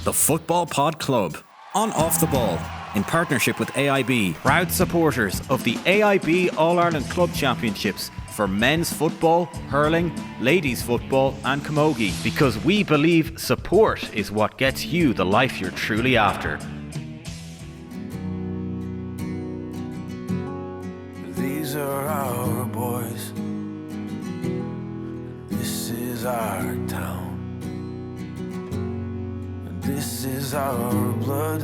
The Football Pod Club, on Off the Ball, in partnership with AIB, proud supporters of the AIB All-Ireland Club Championships for men's football, hurling, ladies football and camogie, because we believe support is what gets you the life you're truly after. These are our boys. This is our town. This is our blood.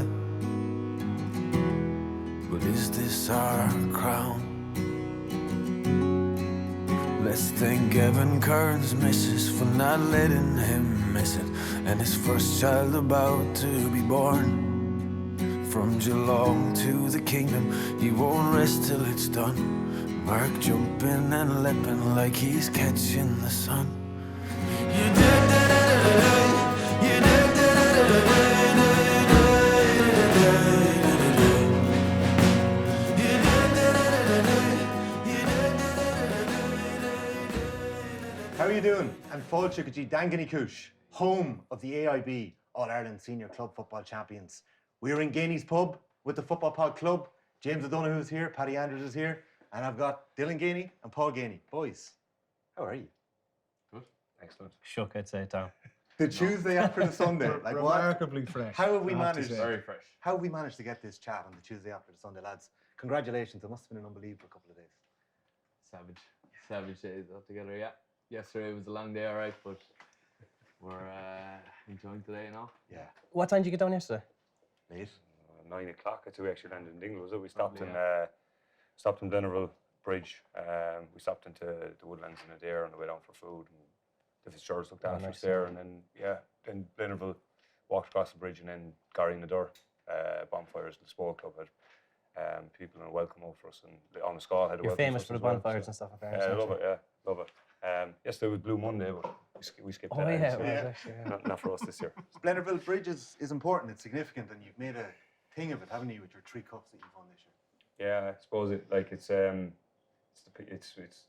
But is this our crown? Let's thank Evan Kearns' missus for not letting him miss it, and his first child about to be born. From Geelong to the kingdom, he won't rest till it's done. Mark jumping and leaping like he's catching the sun. You did How are you doing? I'm Fáilte go dtí Daingean Uí Chúis, home of the AIB All-Ireland Senior Club Football Champions. We're in Geaney's pub with the Football Pod Club. James O'Donoghue's here, Paddy Andrews is here, and I've got Dylan Geaney and Paul Geaney. Boys, how are you? Good. Excellent. Shook, I'd say, Tom. The Tuesday after the Sunday. Like remarkably fresh. How have we managed? Very fresh. How have we managed to get this chat on the Tuesday after the Sunday, lads? Congratulations. It must have been an unbelievable couple of days. Savage days altogether, yeah. Yesterday was a long day, alright, but we're enjoying today, you know? Yeah. What time did you get down yesterday? Late. 9 o'clock. I think we actually landed in Dingle, was it? We stopped Probably, stopped in Blennerville Bridge. We stopped into the Woodlands in Adair on the way down for food. And the Fitzgeralds looked after us there, and then Blennerville walked across the bridge, and then Gary in the door, bonfires, the sport club had people and a welcome out for us, and on the Scal had a You're welcome famous us for the as well, bonfires so. and stuff, apparently. I love it, yeah, love it. Yesterday was Blue Monday, but we skipped Oh, that. yeah, so it was actually, yeah. not for us this year. Blennerville Bridge is important, it's significant, and you've made a thing of it, haven't you, with your 3 cups that you've won this year? Yeah, I suppose it's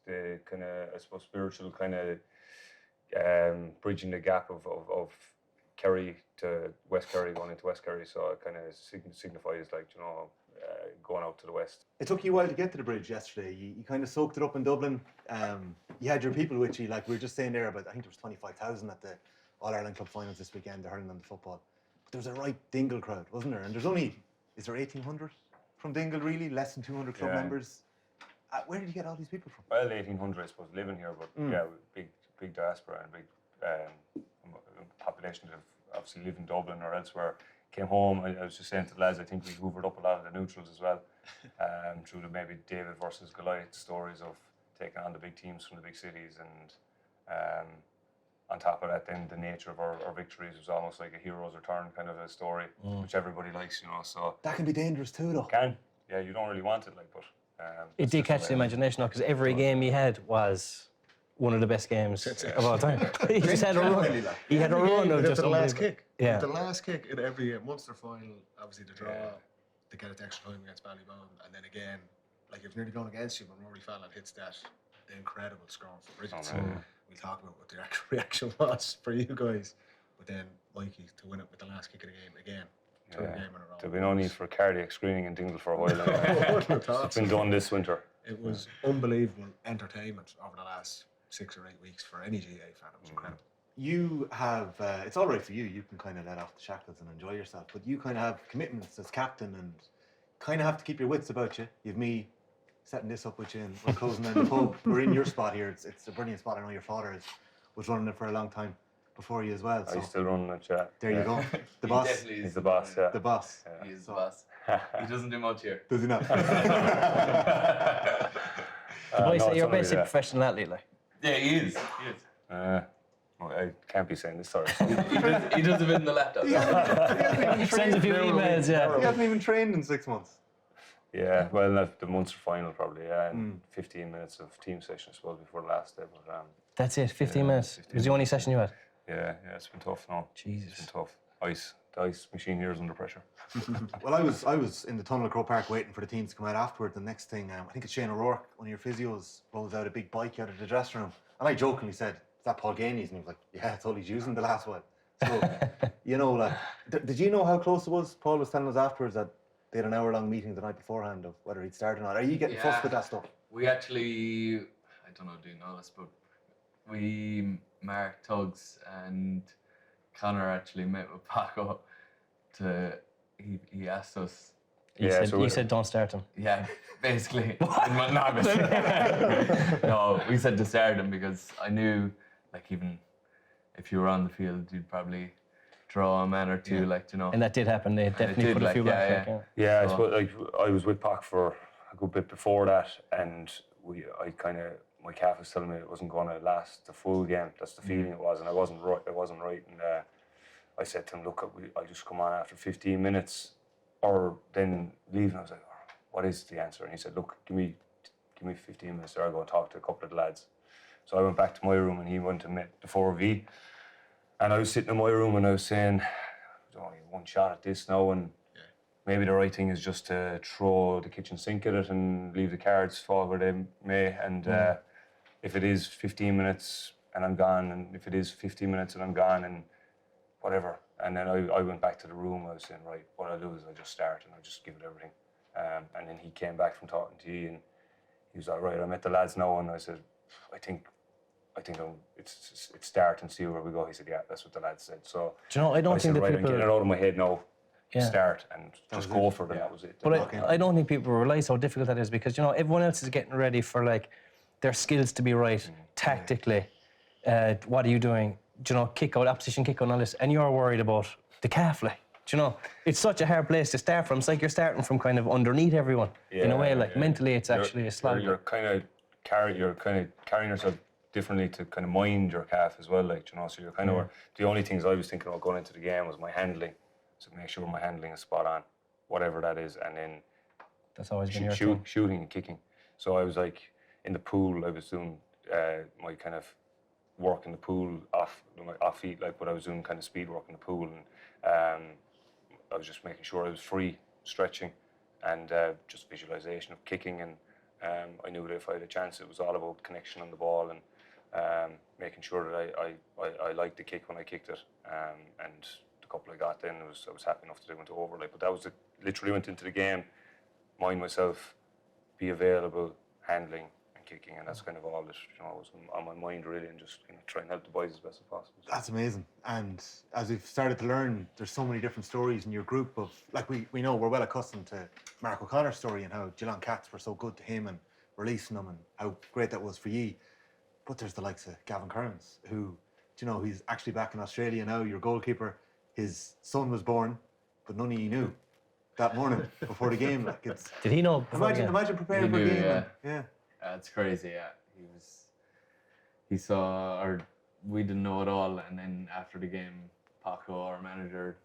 the kind of, I suppose, spiritual kind of bridging the gap of Kerry to West Kerry, going into West Kerry, so it kind of signifies, like, you know, going out to the west. It took you a while to get to the bridge yesterday. You kind of soaked it up in Dublin. You had your people with you, like we were just saying there, but I think there was 25,000 at the All-Ireland Club Finals this weekend, the hurling and the football. But there was a right Dingle crowd, wasn't there? And is there 1,800 from Dingle, really? Less than 200 club members? Where did you get all these people from? Well, 1,800, I suppose, living here, but yeah, big diaspora and big population that obviously live in Dublin or elsewhere. Came home, I was just saying to the lads, I think we hoovered up a lot of the neutrals as well, through the maybe David versus Goliath stories of taking on the big teams from the big cities, and on top of that, then the nature of our victories was almost like a hero's return kind of a story, which everybody likes, you know. So That can be dangerous too, though. yeah, you don't really want it, like, but It did catch the imagination, because every game he had was one of the best games of all time. He just had a run. He had a run of just the last unbelievable. kick. Yeah. The last kick in every game. Munster final, obviously the draw, they get it to extra time against Ballybound, and then again, like if nearly going against you, when Rory Fallon hits that incredible score for Bridget. So we'll talk about what the actual reaction was for you guys. But then Mikey to win it with the last kick of the game again. Third game in a row. there'll be no need for cardiac screening in Dingle for a while now. It's been done this winter. It was unbelievable entertainment over the last 6 or 8 weeks for any GA fan. It was incredible. You have, it's all right for you, you can kind of let off the shackles and enjoy yourself, but you kind of have commitments as captain and kind of have to keep your wits about you. You've me setting this up with you and we're closing down the pub. We're in your spot here, it's a brilliant spot. I know your father was running it for a long time before you as well. Are So you still running it, yeah? there you go. The boss. Definitely He's the boss, yeah. The boss. He is the boss. He doesn't do much here. Does he not? Well, no, so it's you're only, basically a professional athlete, like. Yeah, he is. Well, I can't be saying this, sorry. He does a bit in the laptop. Sends a few emails, yeah. He hasn't even trained in 6 months. Yeah, well, the Munster final probably, yeah, and 15 minutes of team session, I suppose, before the last day. But That's it, 15 minutes. 15 It was the only session you had? yeah, it's been tough now. Jesus. It's been tough. The ice machine here is under pressure. Well, I was in the tunnel at Croke Park waiting for the teams to come out afterward. The next thing, I think it's Shane O'Rourke, one of your physios, rolls out a big bike out of the dressing room. And I jokingly said, is that Paul Geaney's? And he was like, yeah, it's all he's using the last one. So, you know, like, Did you know how close it was? Paul was telling us afterwards that they had an hour-long meeting the night beforehand of whether he'd start or not. Are you getting fussed with that stuff? We actually, I don't know, do you know this, but Mark Tuggs and Connor actually met with Paco he asked us. You said don't start him. Yeah, basically. No, we said to start him because I knew, like, even if you were on the field, you'd probably draw a man or two, like, you know. And that did happen. They definitely put a few back. Yeah, I suppose, like, I was with Pac for a good bit before that, and my calf was telling me it wasn't going to last the full game. That's the feeling it was, and I wasn't right. And I said to him, look, I'll just come on after 15 minutes, or then leave. And I was like, oh, what is the answer? And he said, look, give me 15 minutes there. I'll go and talk to a couple of the lads. So I went back to my room, and he went to meet the 4V. And I was sitting in my room, and I was saying, there's only one shot at this now, and maybe the right thing is just to throw the kitchen sink at it and leave the cards fall where they may. And if it is 15 minutes and I'm gone, and if it is 15 minutes and I'm gone, and whatever. And then I went back to the room. I was saying, right, what I'll do is I'll just start and I'll just give it everything. And then he came back from talking to you, and he was like, right, I met the lads now, and I said, I think it's start and see where we go. He said, yeah, that's what the lads said. So do you know, I don't think that right, people... I'm getting it out of my head now. Start and just go for it. And that was it. But I don't think people realise how difficult that is, because, you know, everyone else is getting ready for, like, their skills to be right, tactically. What are you doing? Do you know, kick out, opposition kick out and all this, and you're worried about the calf, like. Do you know, it's such a hard place to start from. It's like you're starting from kind of underneath everyone in a way. Like mentally, it's actually a slog. You're kind of carrying yourself differently to kind of mind your calf as well, like, you know. So you're kind of the only things I was thinking about going into the game was my handling, so make sure my handling is spot on, whatever that is, and then that's always been your shooting and kicking. So I was like in the pool, I was doing my kind of work in the pool off feet, like, but I was doing kind of speed work in the pool, and I was just making sure I was free, stretching, and just visualization of kicking. And I knew that if I had a chance, it was all about connection on the ball and making sure that I liked the kick when I kicked it. And the couple I got then, I was happy enough to do into overlay. But that was it. Literally went into the game, mind myself, be available, handling and kicking, and that's kind of all that, you know, was on my mind really, and just, you know, try and help the boys as best as possible. That's amazing. And as we've started to learn, there's so many different stories in your group of, like, we know we're well accustomed to Mark O'Connor's story and how Geelong Cats were so good to him and releasing them and how great that was for you. But there's the likes of Gavin Kearns, who, you know, he's actually back in Australia now, your goalkeeper. His son was born, but none of you knew that morning before the game. Like, it's, did he know? Imagine preparing for a game. Yeah. It's crazy. Yeah, he saw, or we didn't know at all, and then after the game, Paco, our manager,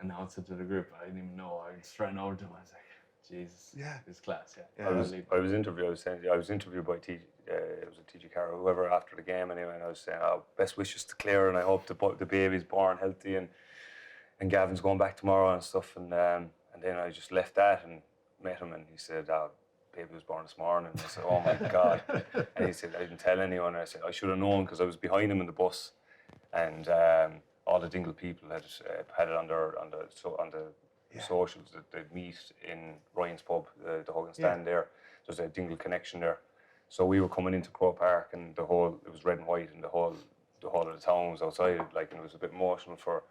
announced it to the group. I didn't even know. I just ran over to him. I was like, Jesus, it's class. Yeah. I was interviewed by it was a TG Carroll, whoever, after the game anyway, and I was saying, oh, best wishes to Claire, and I hope the baby's born healthy, and Gavin's going back tomorrow and stuff, and then I just left that and met him, and he said, oh, baby was born this morning. And I said, oh my God. And he said, I didn't tell anyone. And I said, I should have known, because I was behind him in the bus, and all the Dingle people had it on the socials that they'd meet in Ryan's pub, the Hogan stand there. There's a Dingle connection there. So we were coming into Crow Park, and it was red and white, and the whole of the town was outside, like, and it was a bit emotional for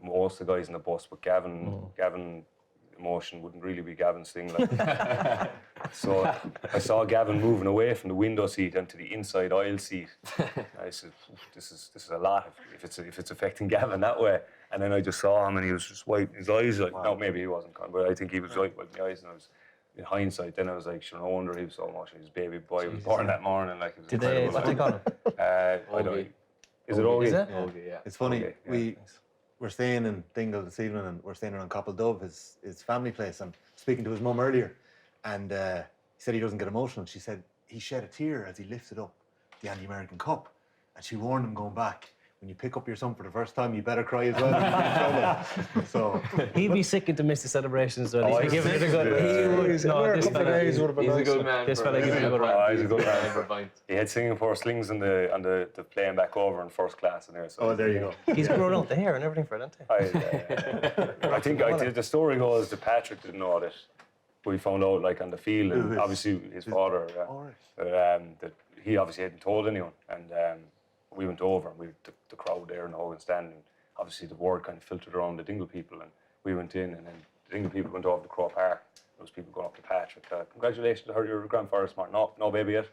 most of the guys in the bus, but Gavin emotion wouldn't really be Gavin's thing, like. So I saw Gavin moving away from the window seat onto the inside aisle seat. I said, this is a lot if it's affecting Gavin that way. And then I just saw him, and he was just wiping his eyes, like, no, maybe he wasn't, but I think he was wiping my eyes, and I was, in hindsight, then I was like, sure, no wonder he was so emotional. His baby boy was born that morning, like, it was incredible. What did they call him? I don't. Is it Ogie? Is it? Ogie, yeah. It's funny. Okay, We're staying in Dingle this evening, and we're staying around Coppel Dove, his family place. I'm speaking to his mum earlier, and he said he doesn't get emotional. She said he shed a tear as he lifted up the Anti-American Cup, and she warned him going back, when you pick up your son for the first time, you better cry as well. So He'd be sicking to miss the celebrations, though. He'd be giving it a good. He would. This fella, Days would have been He's a nice. good man. This for- fella gives me a good rant. He's a good man. for pints. He had Singapore slings on the plane back over in first class in there. So there you go. He's grown out the hair and everything for it, hasn't he? I think the story goes that Patrick didn't know that. We found out like on the field, and obviously his father, that he obviously hadn't told anyone, and we went over and the crowd there in the Hogan stand, and obviously the word kind of filtered around the Dingle people, and we went in, and then the Dingle people went over to Crow Park. There was people going up to Patrick. Congratulations, I heard your grandfather smart. No baby yet.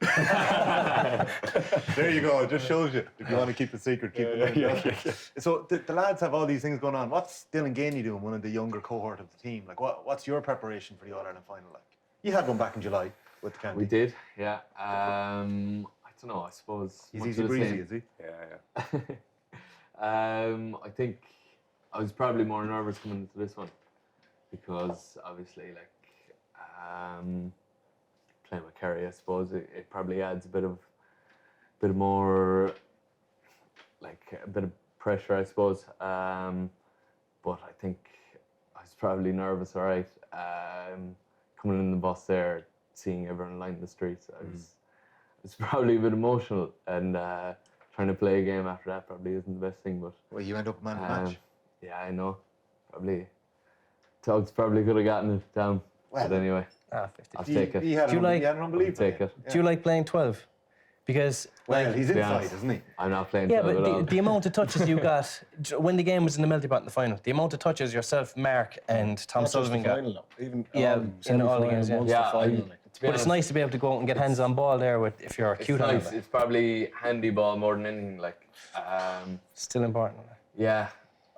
There you go. It just shows you. If you want to keep it secret, keep it. Yeah. So the lads have all these things going on. What's Dylan Geaney doing? One of the younger cohort of the team. Like, what's your preparation for the All Ireland final like? You had one back in July with the county. We did, yeah. I don't know. I suppose He's much easy of the breezy, same. is he? Yeah. I think I was probably more nervous coming into this one because obviously, like, playing with Kerry, I suppose it probably adds a bit more, like a bit of pressure, I suppose. But I think I was probably nervous, all right. Coming in the bus there, seeing everyone line the streets, it's probably a bit emotional, and trying to play a game after that probably isn't the best thing. But Well, you end up man of the match. yeah, I know. Probably Tugs probably could have gotten it down, Well, but anyway, 50. I'll take it. He had Do you an like- unbelievable Take game. it. Do you like playing 12? Because Well, he's to be inside, honest, isn't he? I'm not playing yeah, 12 but at all. the amount of touches you got when the game was in the melty pot in the final, the amount of touches yourself, Mark, and Tom Not just Sullivan the got. final, though. Even Yeah, in all the semi-final, games, yeah. Munster Yeah, final. to be But it's honest, nice to be able to go out and get hands on ball there with if you're It's cute on nice. it. It's probably handy ball more than anything. Like, Still important. yeah,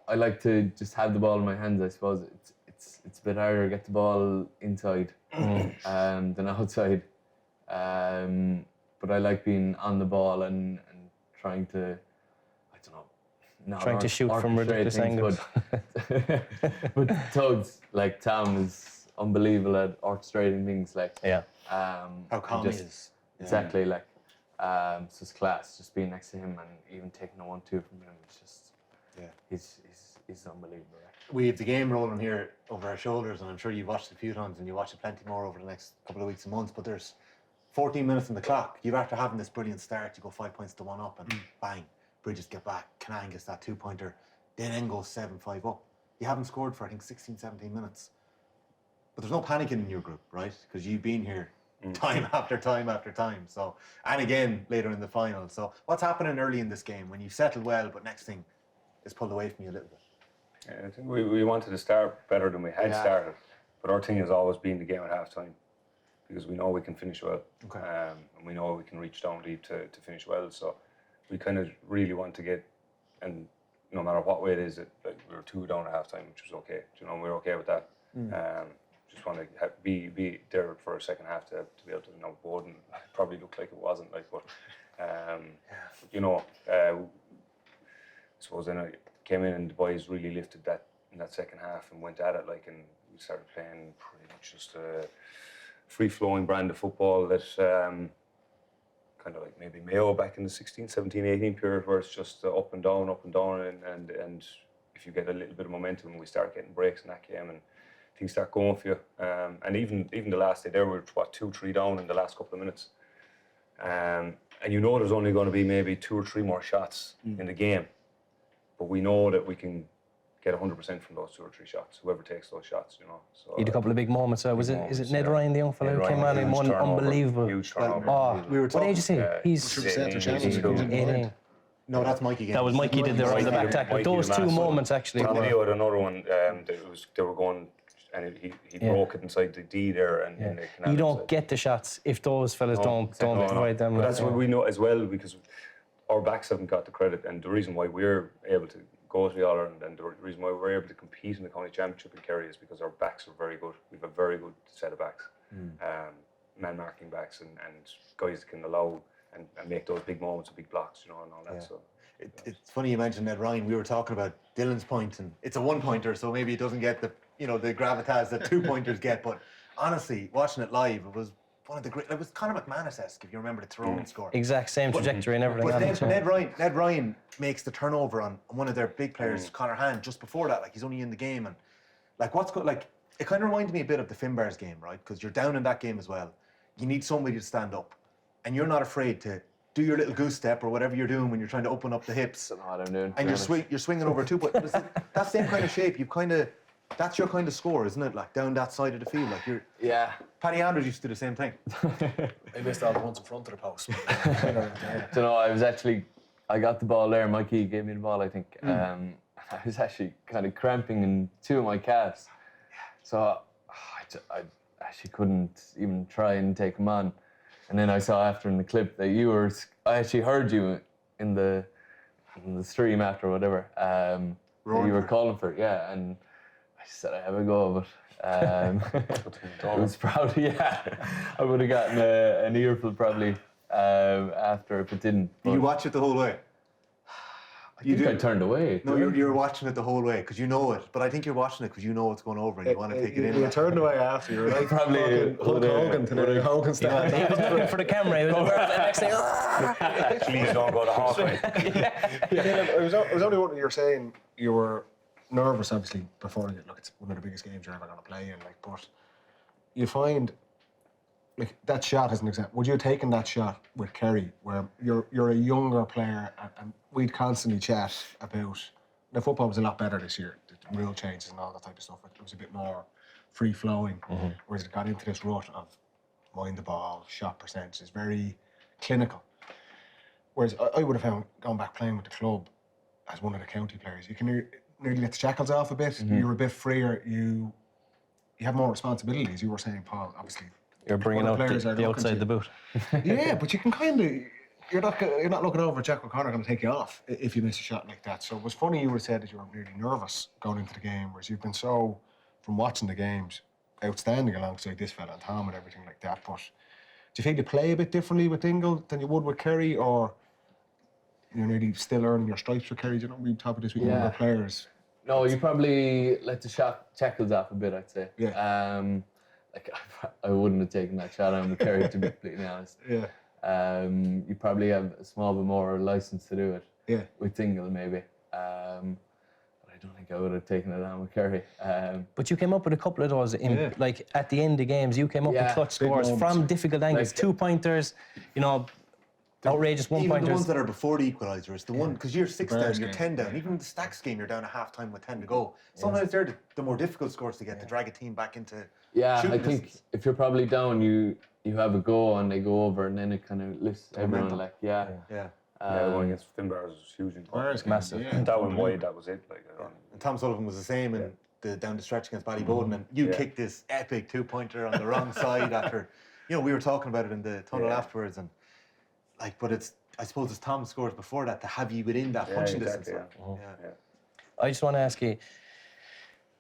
I like to just have the ball in my hands. I suppose it's a bit harder to get the ball inside than outside. But I like being on the ball and trying to, I don't know, not Trying to shoot from orchestrate ridiculous things, but Tugs, like Tom, is unbelievable at orchestrating things. Like, Yeah. How calm he is. Exactly, like, it's just class, just being next to him and even taking a 1-2 from him. It's just, he's unbelievable. Like. We have the game rolling here over our shoulders, and I'm sure you've watched it a few times, and you watch it plenty more over the next couple of weeks and months. But there's 14 minutes on the clock. You're after having this brilliant start, you go 5 points to 1 up, and bang, Bridges get back. Canaan gets that 2-pointer. Then goes 7-5 up. You haven't scored for I think 16, 17 minutes. But there's no panicking in your group, right? Because you've been here time after time after time. So, and again later in the final. So, what's happening early in this game when you settle well, but next thing is pulled away from you a little bit? Yeah, I think we wanted to start better than we had started, but our thing has always been the game at half time, because we know we can finish well, and we know we can reach down deep to finish well. So we kind of really want to get, and no matter what way it is, like we were 2 down at half time, which was okay. You know, we're okay with that. Just want to be there for a second half to be able to board, and it probably looked like it wasn't like, but you know, I suppose then I came in and the boys really lifted that in that second half and went at it, like, and we started playing pretty much just a free-flowing brand of football that kind of like maybe Mayo back in the 16, 17, 18 period, where it's just up and down, and if you get a little bit of momentum, we start getting breaks in that game and things start going for you. And even the last day there, we were 2-3 down in the last couple of minutes. And you know there's only going to be maybe 2 or 3 more shots in the game. But we know that we can get 100% from those 2 or 3 shots, whoever takes those shots, you know. So, You had a couple of big moments. Is it Ned Ryan, the young fellow who Ned came Ryan, on and won? huge turnover, Unbelievable. huge turnover. Oh, We were what age is he? He's 100% the chance he's to good. go in 18. No, that's Mikey again. That was Mikey did the back tackle. Mikey Those the 2 master. moments actually Tom were. Leo had another one. They were going, and he broke it inside the D there, and in the canal You don't inside. get the shots if those fellas don't provide them. But like, that's what we know as well, because our backs haven't got the credit, and the reason why we're able to go to the All Ireland and the reason why we're able to compete in the county championship in Kerry is because our backs are very good. We have a very good set of backs, man marking backs, and guys that can allow and make those big moments and big blocks, you know, and all that. So. It's funny you mentioned Ned Ryan. We were talking about Dylan's point, and it's a 1-pointer, so maybe it doesn't get the the gravitas that 2-pointers get. But honestly, watching it live, it was one of the great. It was Conor McManus-esque, if you remember the Tyrone score. Exact same trajectory and everything. But Ned Ryan makes the turnover on one of their big players, Conor Hand, just before that. Like he's only in the game, and like it kind of reminded me a bit of the Finbars game, right? Because you're down in that game as well. You need somebody to stand up, and you're not afraid to do your little goose step or whatever you're doing when you're trying to open up the hips. That's what I'm doing. And you're swinging over two. But that same kind of shape, that's your kind of score, isn't it? Like down that side of the field, like you're. Yeah. Paddy Andrews used to do the same thing. They missed all the ones in front of the post. Do you know, I got the ball there. Mikey gave me the ball, I think. I was actually kind of cramping in two of my calves. So I actually couldn't even try and take him on. And then I saw after in the clip that I actually heard you in the stream after or whatever. You were calling for it, yeah. And I said I have a go, but it was probably, I would have gotten an earful probably after if it didn't. Did you watch it the whole way? I turned away. No, you're watching it the whole way because you know it. But I think you're watching it because you know what's going over and you want to take it in. You turned away after. You were like probably Hulk Hogan today. Hogan style. He was looking for the camera. He was the next thing. Please don't go to Hawkeye. It was only what you were saying. You were nervous, obviously, before. Look, it's one of the biggest games you're ever going to play in. Like, but you find, like, that shot as an example. Would you have taken that shot with Kerry, where you're a younger player, and we'd constantly chat about the football was a lot better this year. The rule changes and all that type of stuff. It was a bit more free flowing, whereas it got into this rut of mind the ball, shot percentages, very clinical. Whereas I would have found going back playing with the club as one of the county players, you can nearly let the shackles off a bit. You're a bit freer. You have more responsibilities. You were saying, Paul, obviously. You're bringing out the outside the boot. Yeah, but you can kind of. You're not looking over at Jack O'Connor going to take you off if you miss a shot like that. So it was funny you would have said that you were really nervous going into the game, whereas you've been so, from watching the games, outstanding alongside this fella and Tom and everything like that. But do you feel you play a bit differently with Dingle than you would with Kerry, or you're nearly still earning your stripes with Kerry? Do you know, we top of this with younger players. No, you probably let the shot shackles off a bit, I'd say. Yeah. Like I wouldn't have taken that shot on with Kerry, to be completely honest. Yeah. You probably have a small bit more license to do it. Yeah. With Dingle maybe. But I don't think I would have taken it on with Kerry. But you came up with a couple of those like at the end of games. You came up with clutch scores from difficult angles, like, 2-pointers, you know, outrageous 1-pointers. Even the ones that are before the equaliser, it's the one because you're 6 down, you're 10 down. Even the Stacks game, you're down at half time with 10 to go. Sometimes they're the more difficult scores to get to drag a team back into. I think if you're probably down, you have a go and they go over, and then it kind of lifts everyone. Like Going against Finbars was huge. Finbars massive. Yeah. That one wide, that was it. Like, And Tom Sullivan was the same in down the stretch against Ballyboden, and you kicked this epic 2-pointer on the wrong side after, you know, we were talking about it in the tunnel afterwards, and like, but I suppose it's Tom's scores before that to have you within that punching distance. I just want to ask you,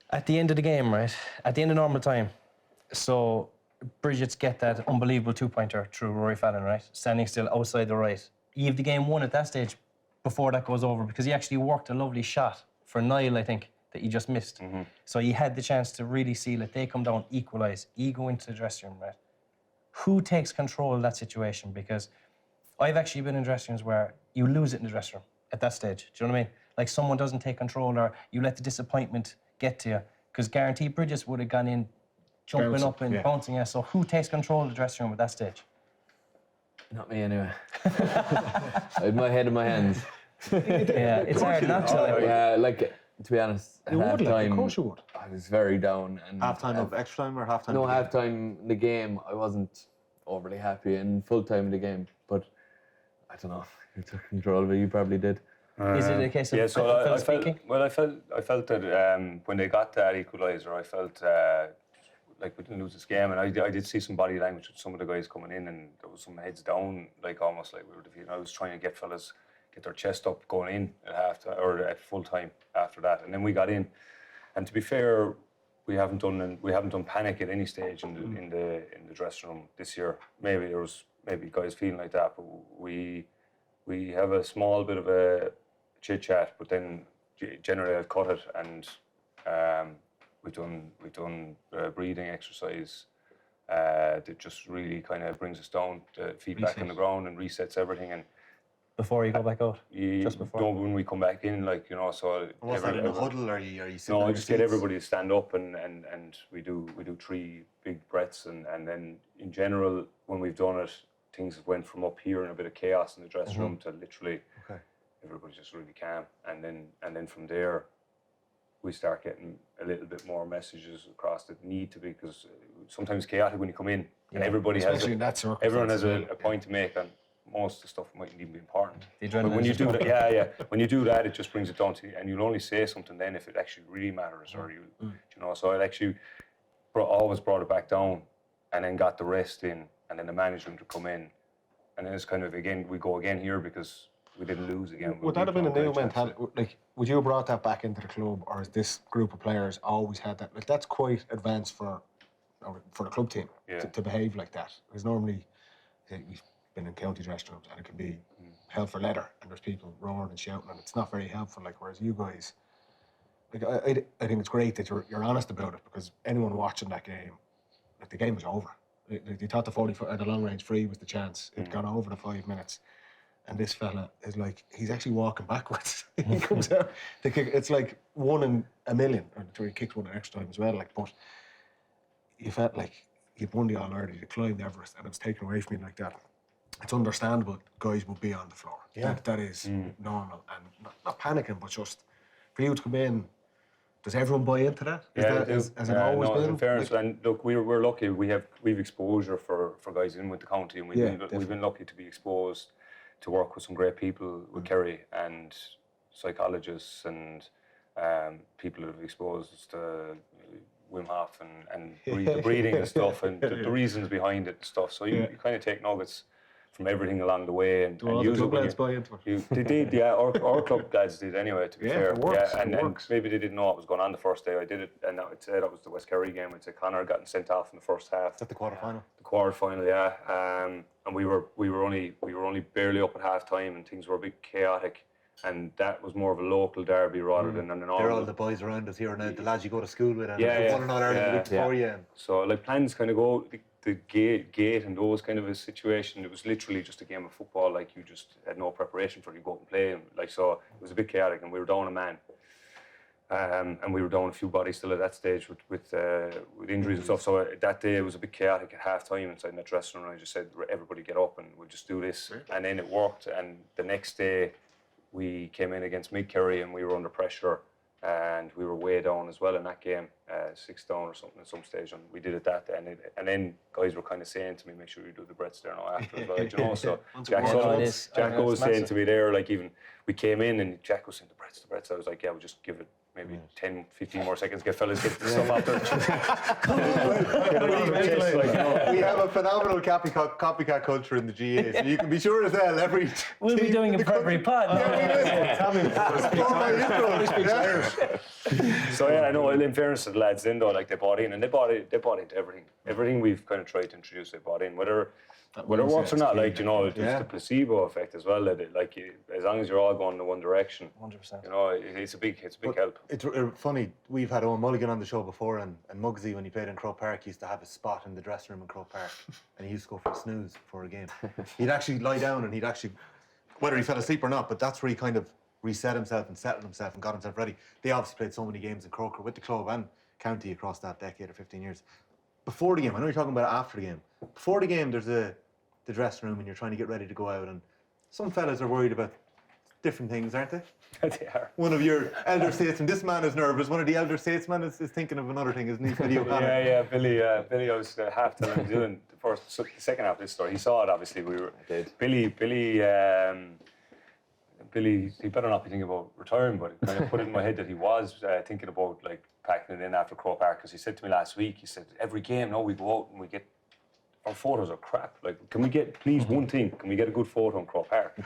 at the end of the game, right, at the end of normal time, so Bridget's get that unbelievable 2-pointer through Rory Fallon, right, standing still outside the right. You have the game won at that stage before that goes over because he actually worked a lovely shot for Niall, I think, that you just missed. So you had the chance to really seal it. They come down, equalise, you go into the dressing room, right? Who takes control of that situation? Because I've actually been in dressing rooms where you lose it in the dressing room at that stage. Do you know what I mean? Like someone doesn't take control, or you let the disappointment get to you. Because guaranteed Bridges would have gone in, jumping up and bouncing. Yeah. So who takes control of the dressing room at that stage? Not me anyway. I had my head in my hands. It's hard not to. Like to be honest, at half time, of course you would. I was very down. And Half time of extra time or half time? No, half time in the game, I wasn't overly happy. And full time in the game, but I don't know. You took control of it. You probably did. Is it a case of I felt speaking? well. I felt that when they got that equaliser, I felt like we didn't lose this game, and I did see some body language with some of the guys coming in, and there was some heads down, like almost like we were defeated. I was trying to get fellas get their chest up going in at half time or at full time after that, and then we got in. And to be fair, we haven't done panic at any stage in the dressing room this year. Maybe there was guys feeling like that, but we have a small bit of a chit chat, but then generally I've cut it, and we've done breathing exercise that just really kind of brings us down, feet back on the ground and resets everything. And Before you go back out? you Just before? don't, when we come back in, like, you know, so Was that in a huddle, or are you sitting no, on I your just get seats? everybody to stand up, and we do 3 big breaths, and then in general, when we've done it, things have went from up here and a bit of chaos in the dressing room to literally everybody's just really calm, and then from there we start getting a little bit more messages across that need to be, because sometimes it's chaotic when you come in, and everybody has Especially in that circumstance everyone has as well. a point to make, and most of the stuff mightn't even be important. The But adrenaline when you is do just that, when you do that, it just brings it down to, and you'll only say something then if it actually really matters, or you know. So it actually always brought it back down, and then got the rest in, and then the management would come in, and then it's kind of we go again here because we didn't lose again. Would that have been a new mentality? Like, would you have brought that back into the club, or has this group of players always had that? Like, that's quite advanced for the club team to behave like that. Because normally, we've been in county dressing rooms, and it can be hell for leather, and there's people roaring and shouting, and it's not very helpful. Like, whereas you guys, like, I think it's great that you're honest about it, because anyone watching that game, like, the game was over. They thought the long range free was the chance. It'd gone over the 5 minutes. And this fella is like, he's actually walking backwards. He comes out to kick. It's like 1 in a million, or he kicked one in extra time as well. Like, but you felt like you'd won the All-Ireland, you climbed Everest, and it was taken away from you like that. It's understandable guys would be on the floor. Yeah. That is normal, and not panicking, but just for you to come in. Does everyone buy into that? Has it always been? In fairness, and look, we're lucky. We've exposure for guys in with the county, and we've been lucky to be exposed to work with some great people with Kerry, and psychologists, and people that have exposed us to Wim Hof and the breathing and stuff, and the reasons behind it and stuff. So you kind of take nuggets from everything along the way, and all use the it. club lads buy into it? They did, yeah. Our club lads did anyway, to be fair. It works, and it works. maybe they didn't know what was going on the first day. I did it, and I'd say that was the West Kerry game. I'd say Connor got sent off in the first half. At the quarterfinal. The quarterfinal, yeah. And we were only barely up at half time, and things were a bit chaotic. And that was more of a local derby rather than an They're all the boys around us here now, the lads you go to school with, and won an All-Ireland the week before you. So like plans kind of go the gate and those kind of a situation. It was literally just a game of football. Like, you just had no preparation for it. You go out and play, and like, so it was a bit chaotic, and we were down a man. And we were down a few bodies still at that stage with injuries and stuff. So that day it was a bit chaotic at half time inside that dressing room. I just said, everybody get up and we'll just do this. And then it worked. And the next day we came in against Kerry, and we were under pressure, and we were way down as well in that game, 6 down or something at some stage. And we did it that day. And then guys were kind of saying to me, make sure you do the breaths there now after as well. You know, so Jack was saying to me there, like, even we came in and Jack was saying the breaths. I was like, yeah, we'll just give it maybe 10, 15 more seconds, get fellas get the stuff out there. We have a phenomenal copycat culture in the GA, so you can be sure as hell We'll be doing it for every pod. So yeah, I know. In fairness to the lads, then though, like, they bought in, and they bought into everything. Everything we've kind of tried to introduce, they bought in, whether it works or not. Like, you know, it's the placebo effect as well. That as long as you're all going in one direction, 100%. you know, it's a big help. It's funny, we've had Owen Mulligan on the show before, and Muggsy, when he played in Croke Park, used to have a spot in the dressing room in Croke Park, and he used to go for a snooze before a game. He'd actually lie down, and he'd actually, whether he fell asleep or not, but that's where he kind of reset himself and settled himself and got himself ready. They obviously played so many games in Croker with the club and county across that decade or 15 years. Before the game, I know you're talking about after the game. Before the game, there's the dressing room, and you're trying to get ready to go out, and some fellas are worried about different things, aren't they? They are. One of your elder statesmen, this man is nervous. One of the elder statesmen is thinking of another thing, isn't he? Video yeah, Billy. I was half telling him doing the second half of this story. He saw it, obviously. Billy, he better not be thinking about retiring, but it kind of put it in my head that he was thinking about, like, packing it in after Croke Park, because he said to me last week, he said, every game now we go out and we get, our photos are crap. Like, can we get, please, one thing, can we get a good photo in Croke Park?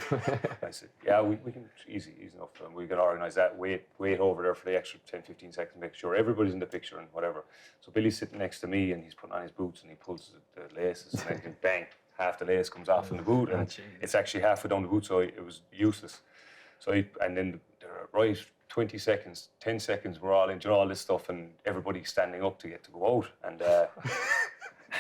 I said, yeah, we can, easy enough. And we can organise that, wait over there for the extra 10, 15 seconds, make sure everybody's in the picture and whatever. So Billy's sitting next to me, and he's putting on his boots, and he pulls the laces, and then bang, half the lace comes off in the boot, and it's actually halfway down the boot, so it was useless. So and then right, 20 seconds, 10 seconds, we're all into all this stuff, and everybody's standing up to get to go out, and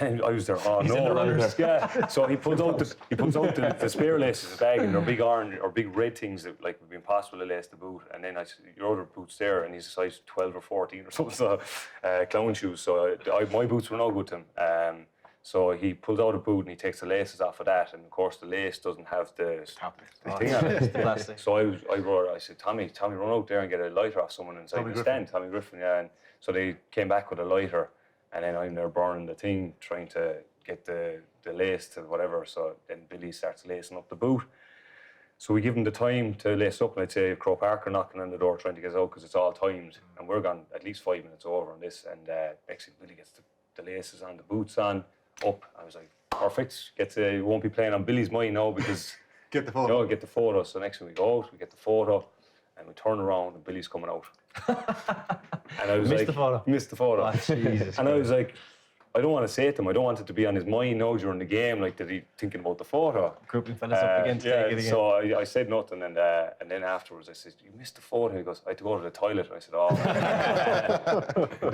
And I was there, oh no, yeah. So he pulls out the spare laces of the bag, and they're big orange or big red things that like would be impossible to lace the boot. And then I said, your other boot's there, and he's a size 12 or 14 or something, so clown shoes. So my boots were no good to him. So he pulls out a boot and he takes the laces off of that, and of course the lace doesn't have the thing on it. Plastic. So I said, Tommy, run out there and get a lighter off someone inside the stand. Tommy Griffin, yeah. And so they came back with a lighter, and then I'm there burning the thing, trying to get the lace to whatever. So then Billy starts lacing up the boot. So we give him the time to lace up, and I'd say Crow Parker knocking on the door trying to get us out because it's all timed, and we're gone at least 5 minutes over on this. And next thing Billy gets the laces on, the boots on. Up, I was like, perfect. Won't be playing on Billy's mind now because Get the photo. get the photo. So next time we go out, we get the photo, and we turn around, and Billy's coming out. And I was Missed like, the photo. Missed the photo. Oh, Jesus And I was like, I don't want to say it to him. I don't want it to be on his mind now during the game, like that he thinking about the photo. Grouping fellas up again to take it again. So I said nothing, and then afterwards I said, "You missed the photo." He goes, "I had to go to the toilet." And I said, "Oh."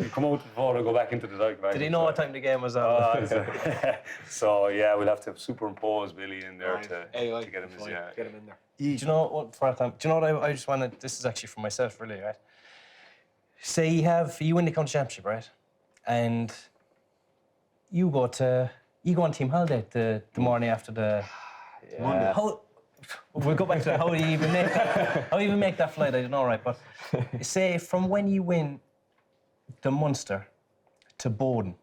You come out of the photo, go back into the toilet. Did he know what time the game was on? So yeah, we'll have to superimpose Billy in there to get him. Get him in there. Do you know what? For that time, do you know what I just want to? This is actually for myself, really, right? Say you win the county championship, right? And you go on team holiday the morning after the Monday. We'll go back to that. How do you even make that? How do you even make that flight? I don't know, right? But say from when you win the Munster to Bowden,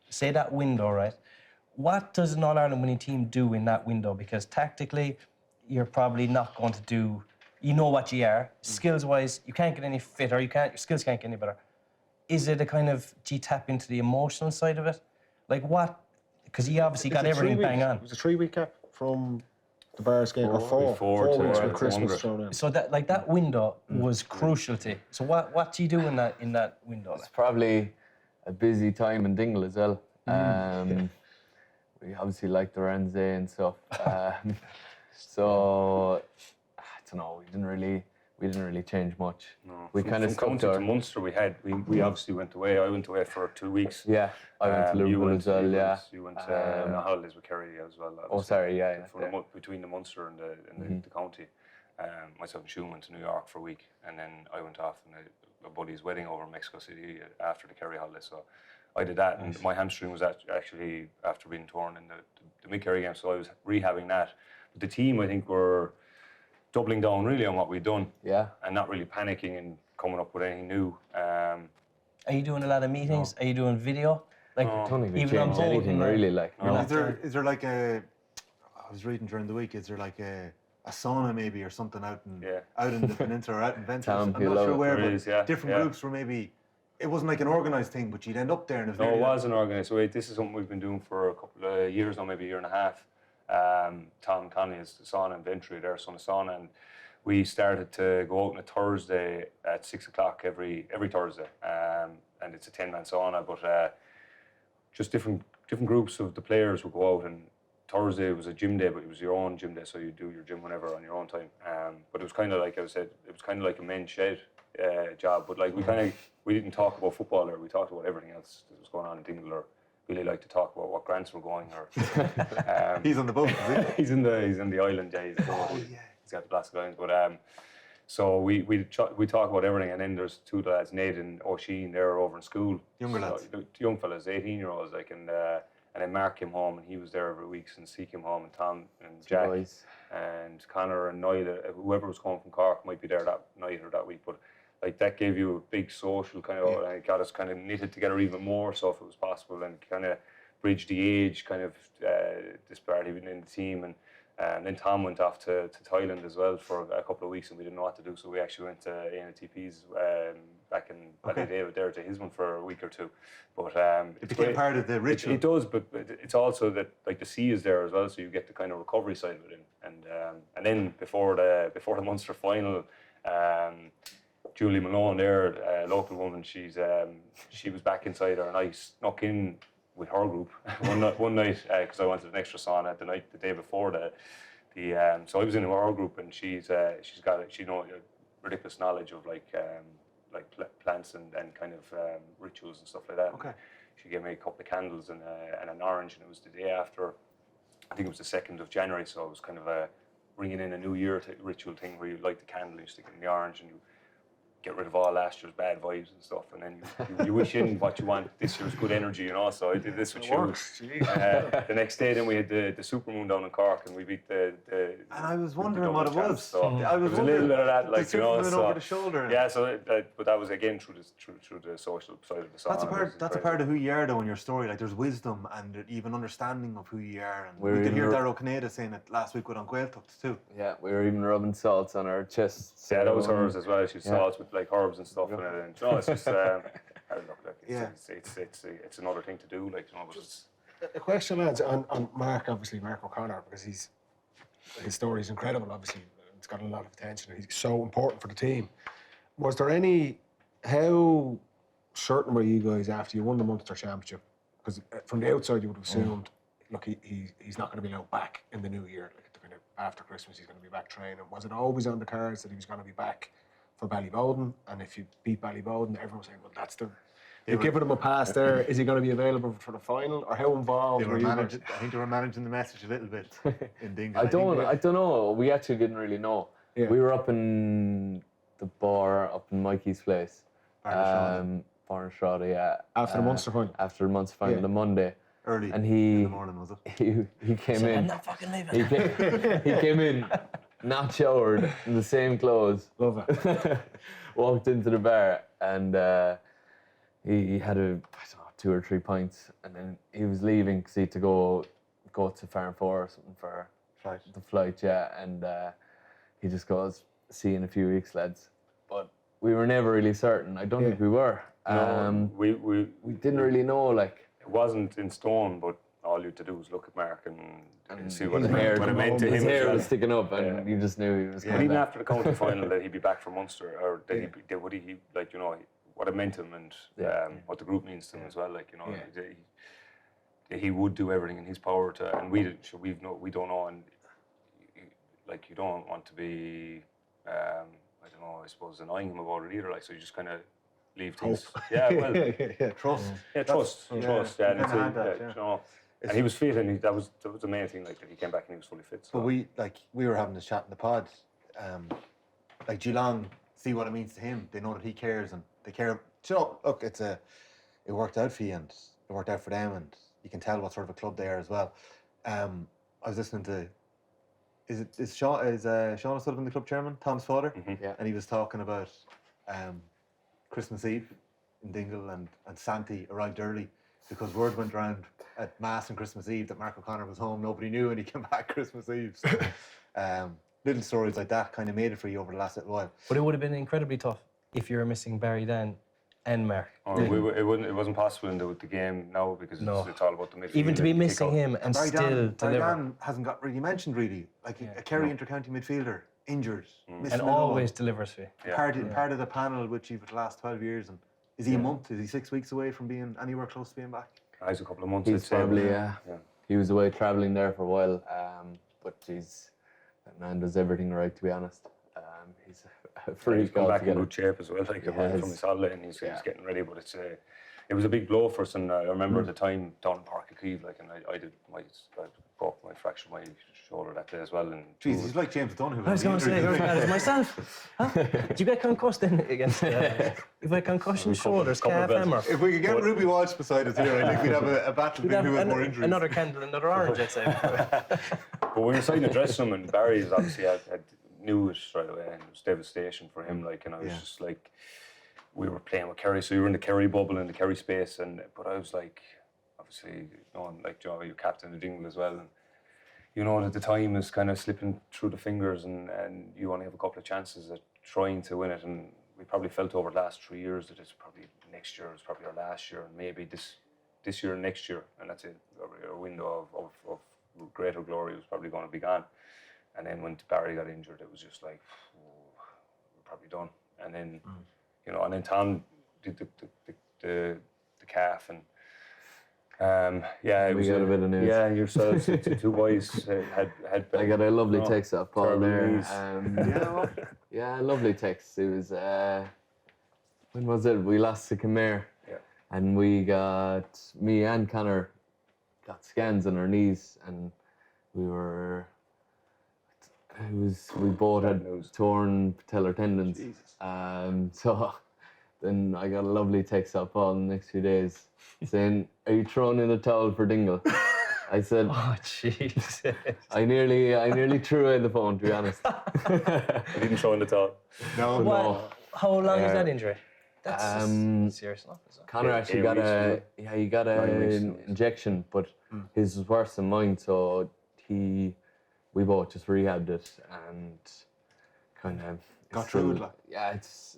say that window, right? What does an All-Ireland winning team do in that window? Because tactically, you're probably not going to do. You know what you are. Skills-wise, you can't get any fitter. Your skills can't get any better. Is it a kind of tap into the emotional side of it? Like what? Because he obviously got everything bang on. It was a 3-week cap from the Bars game, or four weeks with Christmas thrown in. So that window was crucial to you. So what do you do in that window? It's probably a busy time in Dingle as well. We obviously like the Renze and stuff. So I don't know. We didn't really change much. No. We kind of from county to Munster. We obviously went away. I went away for 2 weeks. Yeah, I went to Liverpool as well. You went on holidays with Kerry as well. Between the Munster and the county. Myself and Shun went to New York for a week, and then I went off on a buddy's wedding over in Mexico City after the Kerry holiday. So I did that, and my hamstring was actually after being torn in the mid-Kerry game, so I was rehabbing that. But the team, I think, were doubling down really on what we'd done, and not really panicking and coming up with anything new. Are you doing a lot of meetings? Are you doing video? Like, I don't think we even on changed Bowden, anything really. Like, Is there like a? I was reading during the week. Is there like a sauna maybe or something out in the peninsula or out in Ventures? I'm not sure where, but different groups were maybe. It wasn't like an organised thing, but you'd end up there. And it was an organised. This is something we've been doing for a couple of years now, maybe a year and a half. Tom Conley is the sauna in Ventry, their son of sauna, and we started to go out on a Thursday at 6 o'clock every Thursday, and it's a 10-man sauna, but just different groups of the players would go out, and Thursday was a gym day, but it was your own gym day, so you do your gym whenever on your own time. But it was kind of like I said, it was kind of like a men's shed job, but like we didn't talk about football, or we talked about everything else that was going on in Dingle, or really like to talk about what grants were going, or he's on the boat, is he? he's in the island, he's got the plastic islands, but so we talk about everything, and then there's two lads, Nate and O'Sheen, they're over in school, lads, young fellas, 18-year-olds, like, and then Mark came home, and he was there every week since he came home, and Tom and Jack and Connor and Niall, whoever was coming from Cork might be there that night or that week, but like that gave you a big social kind of, and it got us kind of knitted together even more, so if it was possible, and kind of bridge the age kind of disparity within the team. And then Tom went off to Thailand as well for a couple of weeks, and we didn't know what to do, so we actually went to ANTP's back in David there to his one for a week or two. But it became part of the ritual. It does, but it's also that like the sea is there as well, so you get the kind of recovery side of it in. And then before the Munster final, Julie Malone there, local woman, she was back inside her, and I snuck in with her group one night because I wanted an extra sauna the day before so I was in her group, and she's got ridiculous knowledge of like plants and kind of rituals and stuff like that. Okay. she gave me a couple of candles and an orange, and it was the day after. I think it was the 2nd of January, so it was kind of a bringing in a new year ritual thing where you light the candle, you stick it in the orange, and you get rid of all last year's bad vibes and stuff, and then you wish in what you want this year's good energy, you know. So I did this with you. The next day, then we had the supermoon down in Cork, and we beat the And I was wondering what it champs, was. So I was it was a little bit of that, like, the you know. supermoon So, over the shoulder. yeah, so but that was again through the social side of the song. That's a part of who you are, though, in your story. Like, there's wisdom and even understanding of who you are. And We're we could hear in- Darrow Canada saying it last week with on Gaeltucks too. Yeah, we were even rubbing salts on our chests. Yeah, that was hers as well. She Yeah. saw us with like herbs and stuff in it, and you know, it's just hard luck. Like, Yeah. it's another thing to do. Like, you know, but it's, A question, lads, on Mark, obviously, Mark O'Connor, because his story is incredible, obviously. It's got a lot of attention, and he's so important for the team. Was there how certain were you guys after you won the Munster Championship? Because from the outside, you would have assumed, look, he's not going to be allowed back in the new year. Like, kind of after Christmas, he's going to be back training. Was it always on the cards that he was going to be back for Ballyboden? And if you beat Ballyboden, everyone was saying, well, that's the... You're giving him a pass there. Is he going to be available for the final? Or how involved were you guys? I think they were managing the message a little bit in Dingle. I don't know. We actually didn't really know. Yeah. We were up in the bar up in Mikey's place. Barnshroud, yeah. After the Munster final? After the Munster final, Yeah. the Monday. early And in the morning, was it? he came in. I'm not fucking leaving. He came in, not showered, in the same clothes. Love it. Walked into the bar and he had I don't know, 2 or 3 pints, and then he was leaving because he had to go to Farm 4 or something for the flight, yeah. And he just goes, "See you in a few weeks, lads." But we were never really certain. I don't think we were. we Didn't really know, like. It wasn't in stone, but all you had to do was look at Mark and see what His it hair, meant to him. his as hair well. was sticking up, and you just knew he was But coming even back. after the county final, that he'd be back for Munster, or that he like, you know, what it meant to him, and what the group means to him as well. Like, you know, he would do everything in his power to, and we don't know, and like, you don't want to be, I don't know, I suppose annoying him about it either. Like, so you just kind of leave things. Yeah, well, Trust. yeah, trust. Yeah, and kinda had that, you know, and he was fit, and that was the main thing. Like, that he came back and he was fully fit. So. But we were having this chat in the pod. Like, Geelong see what it means to him. They know that he cares, and they care. You know, look, it worked out for you, and it worked out for them, and you can tell what sort of a club they are as well. I was listening to. Is Sean O'Sullivan the club chairman, Tom's father? Mm-hmm. Yeah. And he was talking about Christmas Eve in Dingle, and Santi arrived early because word went round at Mass on Christmas Eve that Mark O'Connor was home. Nobody knew, and he came back Christmas Eve. So, little stories like that kind of made it for you over the last little while. But it would have been incredibly tough if you were missing Barry Dan and Mark. It wasn't possible in the game now because it's all about the midfield. Even to be and missing kick-out. him and Barry still Dan deliver. hasn't got really mentioned, really. Like a Kerry intercounty midfielder, injured, missing And a goal. always delivers for you. Yeah. Part of the panel with you for the last 12 years. And is he a month? Is he 6 weeks away from being anywhere close to being back? He's a couple of months. He's I'd say. probably, he was away travelling there for a while, but that man does everything right, to be honest. He's a He's freak come back in altogether. good shape as well, like He from has. his holiday, and he's getting ready. But it was a big blow for us, and I remember Mm. at the time down in Park Cleve, like, and I fractured my shoulder that day as well. And Jeez, he's like James Dunn. I was going to say, you're as bad as myself. Huh? Did you get concussed in against you've had concussion, shoulders, couple of calf, belts. hammer? If we could get Ruby Walsh beside us here, I think we'd have a battle We'd between have who has more injuries. another candle, another orange, I'd say. But we were inside the dressing room, and Barry's obviously had knew it straight away, and it was devastation for him. Like, and I was just like, we were playing with Kerry, so you were in the Kerry bubble, in the Kerry space, but I was like, obviously, you know, I'm like, Joe, you're captain of Dingle as well, and you know that the time is kind of slipping through the fingers, and you only have a couple of chances at trying to win it, and we probably felt over the last 3 years that it's probably next year, it's probably our last year, and maybe this year and next year, and that's it. Our window of greater glory was probably going to be gone. And then when Barry got injured, it was just like, we're probably done. And then, you know, and then Tom did the calf, and it We was got a bit of news. Yeah, yourselves, the 2 boys had. I got a lovely you know, text off Paul terrible there. news. Yeah, lovely text. It was, when was it? We lost to Khmer. Yeah. and me and Connor got scans on our knees, and we both had torn patellar tendons. So then I got a lovely text off Paul in the next few days saying, "Are you throwing in a towel for Dingle?" I said, Oh, Jesus. I nearly threw away the phone, to be honest. I didn't throw in the towel. What? How long is that injury? That's serious enough, is it? Connor actually got he got an injection, but his was worse than mine, so we both just rehabbed it and kind of Got through it, like. Yeah, it's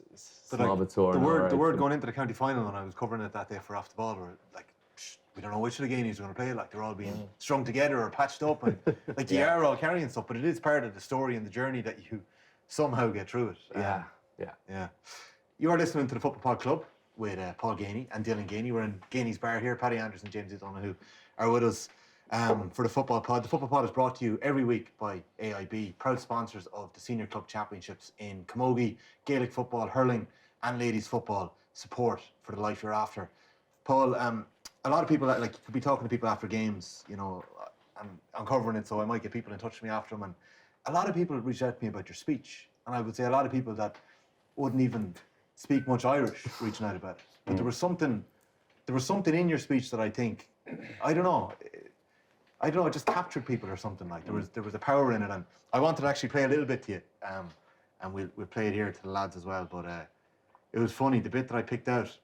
But small bit sore. the now, word right, the word going into the county final, and I was covering it that day for Off the Ball, were like, we don't know which of the Geaneys are going to play. Like, they're all being strung together or patched up, and like you are all carrying stuff. But it is part of the story and the journey that you somehow get through it. Yeah. You are listening to the Football Pod Club with Paul Geaney and Dylan Geaney. We're in Geaney's bar here. Paddy Anderson, James O'Donoghue are with us for the Football Pod. The Football Pod is brought to you every week by AIB, proud sponsors of the Senior Club Championships in Camogie, Gaelic football, hurling and ladies football. Support for the life you're after. Paul, a lot of people, like, you could be talking to people after games, you know, and I'm covering it, so I might get people in touch with me after them, and a lot of people reach out to me about your speech, and I would say a lot of people that wouldn't even speak much Irish reaching out about it. But there was something in your speech that I think, I don't know, it just captured people or something. Like, there was a power in it, and I wanted to actually play a little bit to you, and we'll play it here to the lads as well. But it was funny, the bit that I picked out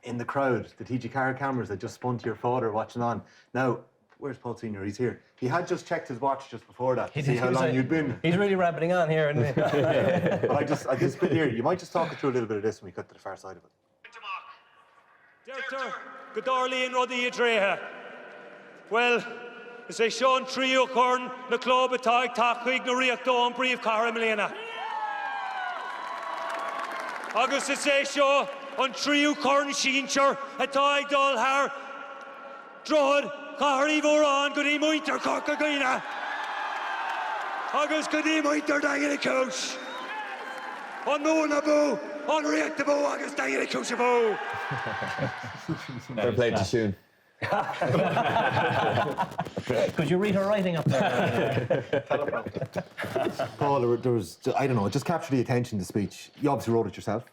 in the crowd, the TG car cameras that just spun to your father watching on. Now, where's Paul Senior? He's here. He had just checked his watch just before that to see how long you'd been. He's really rabbiting on here, isn't he? But I just bit here. You might just talk it through a little bit of this when we cut to the far side of it. Derter, Godorley and Roddy Adreha. Well, is a Sean Trio Corn, the club attack, Taquig, Noriak Dawn, Brief Caramelina. August is a show on Trio Corn Sheencher, a tie doll hair. Drod, Kahari Voran, Goody Mointer, Chorca Dhuibhne. August Goody Mointer, Daingean Uí Chúis. On Moon Abu, on Reactable, August Daingean Uí Chúis. Fair play to Shun. Could you read her writing up there? Paul, there was, I don't know, it just captured the attention, the speech. You obviously wrote it yourself.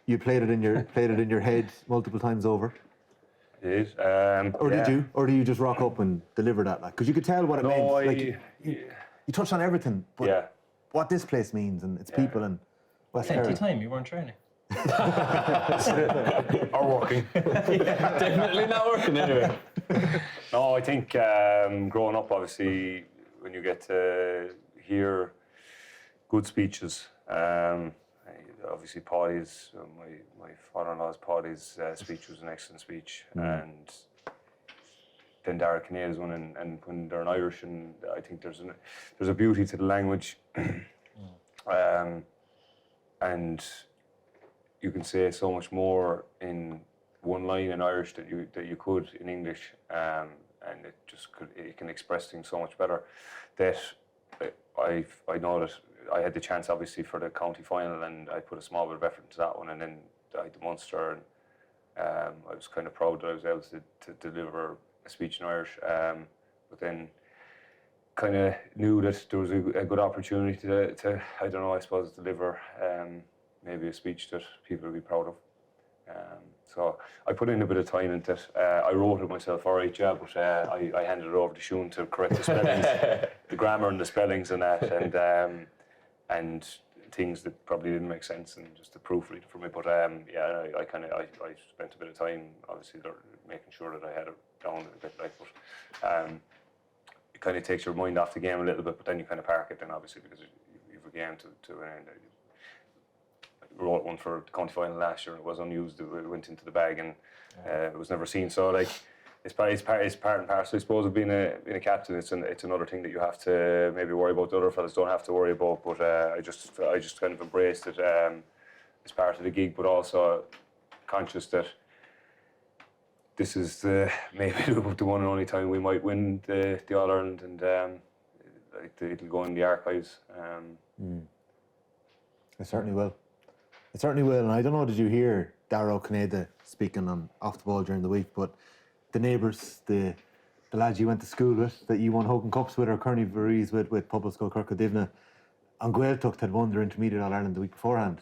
You played it in your head multiple times over. Did. Did you? Or do you just rock up and deliver that? Like, because you could tell what it meant. Like, you touched on everything, but what this place means and its people and West Plenty time, you weren't training. Or working. Definitely not working anyway. No, I think growing up, obviously, when you get to hear good speeches, obviously Paddy's, my father-in-law's Paddy's speech was an excellent speech, and then Dara Kinnea's one, and when they're in Irish, and I think there's a beauty to the language, and you can say so much more in one line in Irish that you could in English, and it can express things so much better. That I know that I had the chance obviously for the county final, and I put a small bit of effort into that one, and then I had the Munster, and I was kind of proud that I was able to deliver a speech in Irish, but then kind of knew that there was a good opportunity to I don't know, I suppose, deliver maybe a speech that people would be proud of. So I put in a bit of time into it. I wrote it myself, all right, but I handed it over to Shun to correct the spellings, the grammar and the spellings and that, and things that probably didn't make sense, and just to proofread it for me. But I spent a bit of time, obviously, making sure that I had it down a bit, like, but it kind of takes your mind off the game a little bit, but then you kind of park it then, obviously, because you've a game to an end. I wrote one for the county final last year, and it was unused. It went into the bag, and it was never seen. So, like, it's part and parcel, I suppose, of being a captain. It's another thing that you have to maybe worry about. The other fellas don't have to worry about. But I just kind of embraced it as part of the gig, but also conscious that this is maybe the one and only time we might win the All Ireland, and it'll go in the archives. I certainly will. It certainly will. And I don't know, did you hear Darragh Canada speaking on Off the Ball during the week? But the neighbours, the lads you went to school with, that you won Hogan Cups with, or carnivories with public school Chorca Dhuibhne, and Gaeltucht had won their intermediate All-Ireland the week beforehand.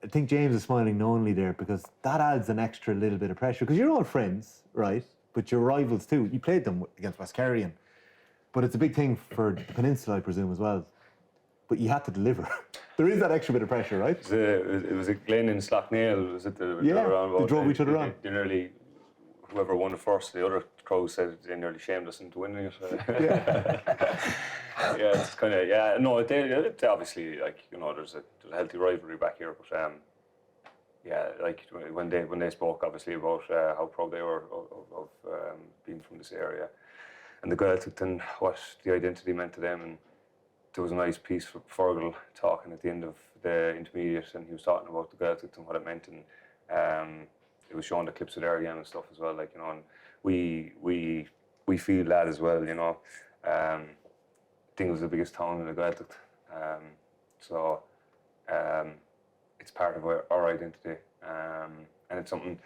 I think James is smiling knowingly there, because that adds an extra little bit of pressure, because you're all friends, right? But you're rivals too. You played them against West Kerry, but it's a big thing for the Peninsula, I presume, as well. But you had to deliver. There is that extra bit of pressure, right? It was a Glen and Slaughtneil, was it? They drove each other on. They nearly, whoever won the first, the other crowd said they nearly shamed us into winning it. Yeah, it's kind of, no, they obviously, like, you know, there's a healthy rivalry back here, but yeah, like when they spoke obviously about how proud they were of being from this area, and the Gaeltucht and what the identity meant to them. And there was a nice piece for Fergal talking at the end of the intermediate, and he was talking about the Gaeltucht and what it meant, and it was showing the clips of there again and stuff as well, like, you know, and we feel that as well, you know. Dingle's the biggest town in the Gaeltucht, so it's part of our identity, and it's something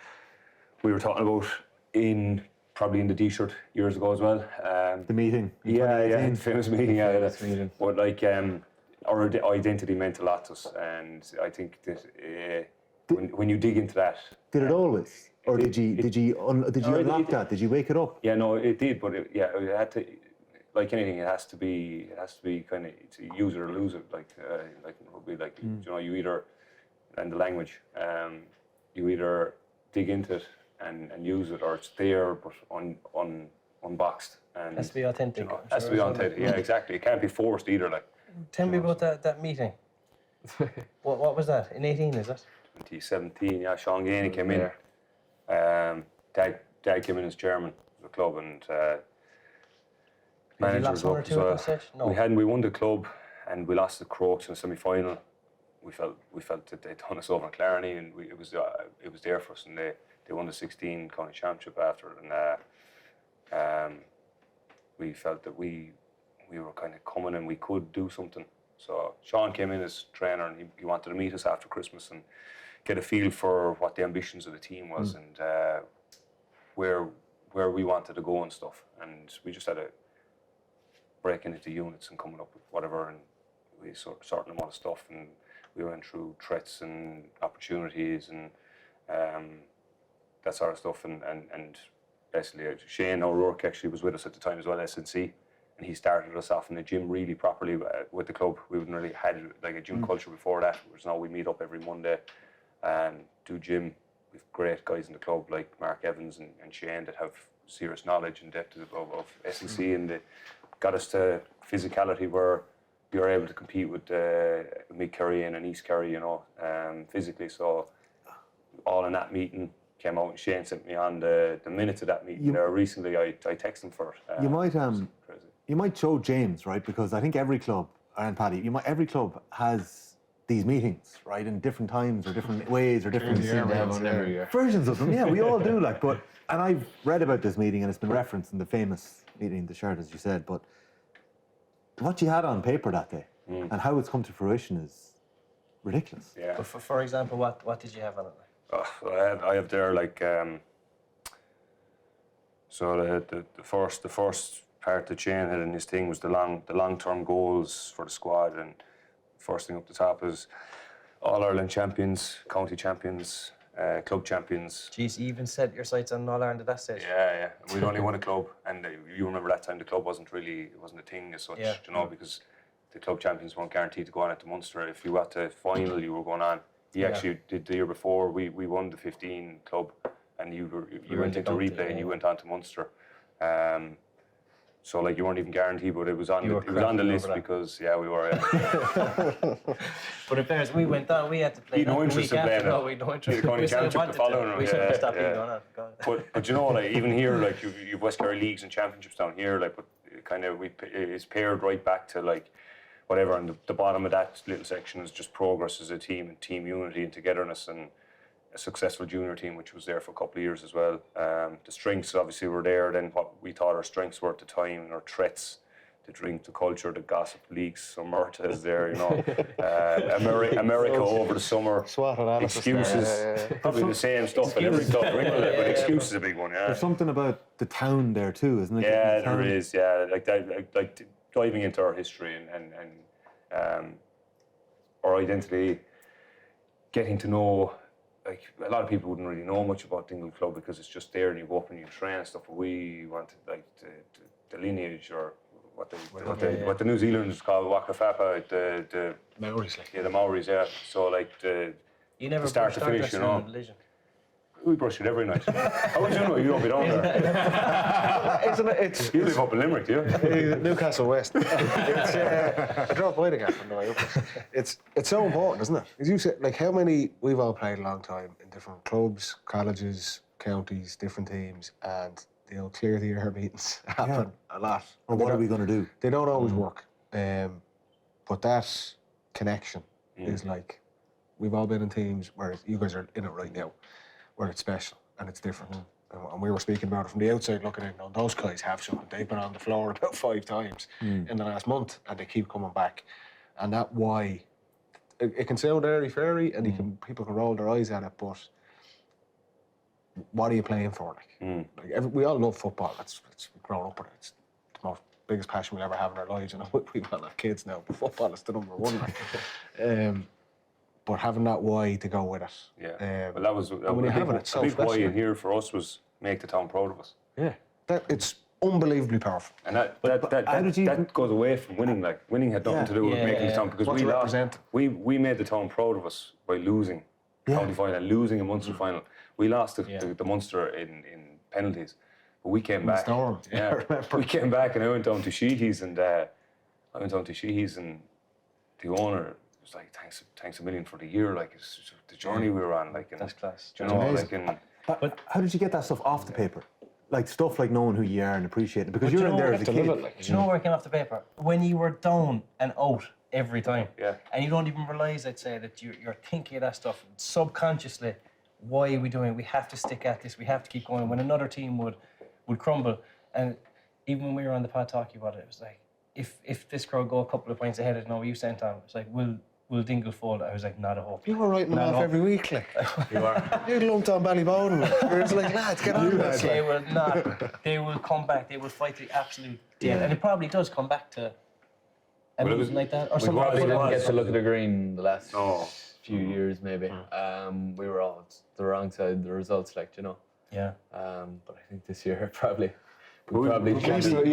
we were talking about probably in the Diseart years ago as well. The meeting. The famous meeting. But like our identity meant a lot to us, and I think that when you dig into that. Did it always, or did you unlock that? Did you wake it up? Yeah, no, it did, but it had to. Like anything, it has to be kind of, it's a use it or lose it. Like rugby, like you know, you either, and the language, you either dig into it and use it, or it's there but unboxed. And it has to be authentic. You know, it has to be authentic. Yeah, exactly. It can't be forced either. Like. Tell me about that meeting. What was that? In 18, is it? 2017. Yeah, Sean Geaney came in. Dad came in as chairman of the club, and. Managers up as well. No. We won the club, and we lost the Crokes in the semi-final. We felt that they'd done us over in Clarny, and it was there for us, and they won the 16 county championship after it, and we felt that we were kind of coming and we could do something. So Sean came in as trainer, and he wanted to meet us after Christmas and get a feel for what the ambitions of the team was, and where we wanted to go and stuff. And we just had a breaking into units and coming up with whatever, and we sorting them all the stuff, and we went through threats and opportunities and that sort of stuff, and basically Shane O'Rourke actually was with us at the time as well, SNC, and he started us off in the gym really properly with the club. We wouldn't really had like a gym culture before that, whereas now we meet up every Monday and do gym with great guys in the club like Mark Evans and Shane that have serious knowledge and depth of SNC, and they got us to physicality where we were able to compete with Mid Kerry and East Kerry, you know, physically. So all in that meeting came out, and Shane sent me on the minutes of that meeting there recently. I texted him for it. You might show James, right? Because I think every club, and Paddy, every club has these meetings, right, in different times or different ways or different versions of them. Yeah, we all do, like. But and I've read about this meeting, and it's been referenced in the famous meeting, Diseart, as you said. But what you had on paper that day and how it's come to fruition is ridiculous. Yeah. But for example, what did you have on it? I have there like so the first part that Shane had in his thing was the long-term goals for the squad, and first thing up the top is All-Ireland champions, county champions, club champions. Jeez, you even set your sights on All-Ireland at that stage. Yeah. We'd only won a club, and you remember that time the club wasn't a thing as such, you know, because the club champions weren't guaranteed to go on at the Munster. If you got to final, you were going on. He actually did the year before. We won the 15 club, and you went into replay, and you went on to Munster. So like you weren't even guaranteed, but it was on the list because we were. But in fairness, we went on. We had to play. We had no interest in playing. No, we no interest. We should stop being going on. But you know, like even here, like you've West Kerry leagues and championships down here, like, but kind of it's paired right back to like whatever, and the bottom of that little section is just progress as a team and team unity and togetherness, and a successful junior team which was there for a couple of years as well. The strengths obviously were there, then what we thought our strengths were at the time, our threats the drink, the culture, the gossip leaks. Some Murta is there, you know. America over the summer. SWOT analysis. Excuses. Probably the same stuff in every club, really, but excuse is a big one. Yeah. There's something about the town there too, isn't it? Yeah, The town. there is. Yeah, like diving into our history and our identity, getting to know. Like a lot of people wouldn't really know much about Dingle Club because it's just there and you go up and you train and stuff. But we wanted like the lineage or what the New Zealanders call Whakapapa, the Maoris, like. yeah, the Maoris, yeah. So like You never start to finish, you know. in the religion. We brush it every night. How would you know? You don't be down there. Isn't it? It's You live up in Limerick, do you? Newcastle West. It's, I drove by the gap on the way up. It's so important, isn't it? As you said, like how many we've all played a long time in different clubs, colleges, counties, different teams, and the old clear the air meetings happen a lot. Or what are we going to do? They don't always work, but that connection is like we've all been in teams where you guys are in it right now, where it's special and it's different. And we were speaking about it from the outside looking in. Those guys have something. They've been on the floor about 5 times in the last month, and they keep coming back. And that why it can sound airy-fairy, and people can roll their eyes at it, but what are you playing for? Like we all love football. It's grown up with it. It's the most biggest passion we'll ever have in our lives. You know, we all have kids now, but football is the number one. Like. But having that why to go with it. Yeah. Well, that was when you have it, it's so a big why special. in here for us was make the town proud of us. Yeah, it's unbelievably powerful. And that goes away from winning. Like winning had nothing to do with making the town because What we you lost. represent. We made the town proud of us by losing county final, losing a Munster final. We lost the Munster in penalties, but we came back. Storm. Yeah, I remember. We came back, and I went down to Sheehy's, and the owner was like, "Thanks a million for the year. Like it's just the journey we were on. Like and, That's class. You know, amazing. like But how did you get that stuff off the paper? Like stuff like knowing who you are and appreciating it, because But you're you in know, there you as a have to live kid. it, like. Do you know where it came off the paper? When you were down and out every time. Yeah. And you don't even realise, I'd say, that you're thinking of that stuff subconsciously. Why are we doing it? We have to stick at this. We have to keep going. When another team would crumble, and even when we were on the pod talking about it, it was like, if this crowd go a couple of points ahead, I don't know what you sent on. It's like, will Dingle fold? I was like, not a hope. You were writing them Not off up. every week, like. you are. You lumped on Ballyboden. You're just like, lads, get on this. They will not. They will come back. They will fight to the absolute death. And it probably does come back to a Well, it meeting was- like that. Or we something was- like it that. Didn't was. get to look at the green the last No. few years, maybe. We were all the wrong side of the results, like, you know. Yeah. But I think this year probably. You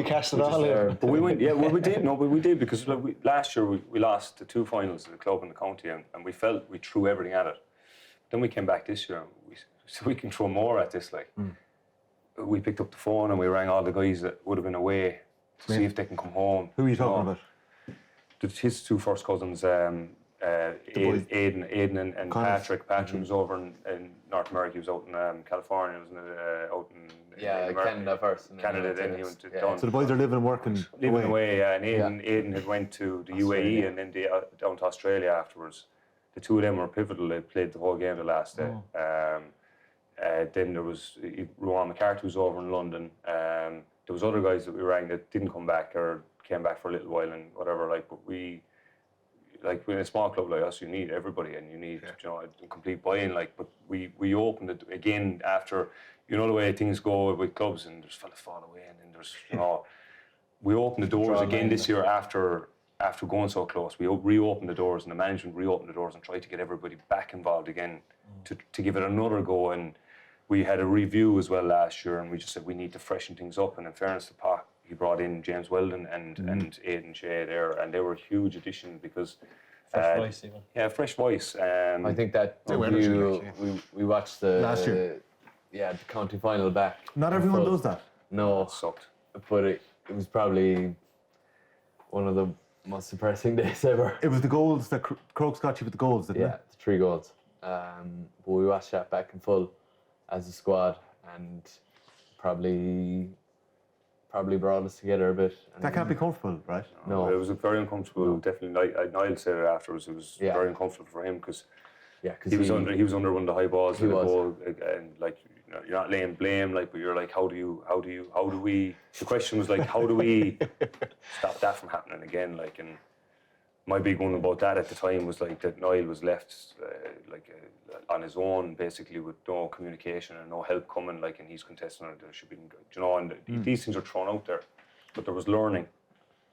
cast it all in. But we went, yeah, well, we did. No, but we did because like, last year we lost the 2 finals of the club and the county, and we felt we threw everything at it. Then we came back this year, and we can throw more at this. Like, we picked up the phone and we rang all the guys that would have been away to see if they can come home. Who are you talking about? His 2 first cousins, Aidan and Patrick. Patrick was over in North America. He was out in California. He was out in America. Canada first. and Canada, then he tennis. went to Yeah. down. So the boys are living and working Living away, yeah, and Yeah. Aidan had went to the UAE and then down to Australia afterwards. The 2 of them were pivotal. They played the whole game the last day. Then there was Rowan McCarthy was over in London. There was other guys that we rang that didn't come back or came back for a little while and whatever. Like, but like in a small club like us, you need everybody and you need a complete buy-in. Like, but we opened it again after, you know the way things go with clubs, and there's fellas fall away, and then there's we opened the doors again this year after going so close. We reopened the doors, and the management reopened the doors and tried to get everybody back involved again to give it another go. And we had a review as well last year, and we just said we need to freshen things up. And in fairness to Park, he brought in James Weldon and Aidan Shea there, and they were a huge addition because Fresh voice, even. yeah, fresh voice. I think that They were energy, review, like, we watched the Last year. the county final back. Not in everyone full. does that. No, sucked. but it was probably one of the most depressing days ever. It was the goals that Crokes got you with the goals, didn't Yeah, it? the 3 goals. But we watched that back in full as a squad, and probably brought us together a bit. And That can't be comfortable, right? No. It was very uncomfortable. Definitely, Niall said it afterwards. It was Yeah. very uncomfortable for him because Yeah, because he was under one of the high balls He with the was. goal, and like you're not laying blame, like, but you're like, how do we? The question was like, how do we stop that from happening again? Like, and my big one about that at the time was like that Niall was left on his own, basically, with no communication and no help coming. Like, and he's contesting, there should be, and these things are thrown out there, but there was learning.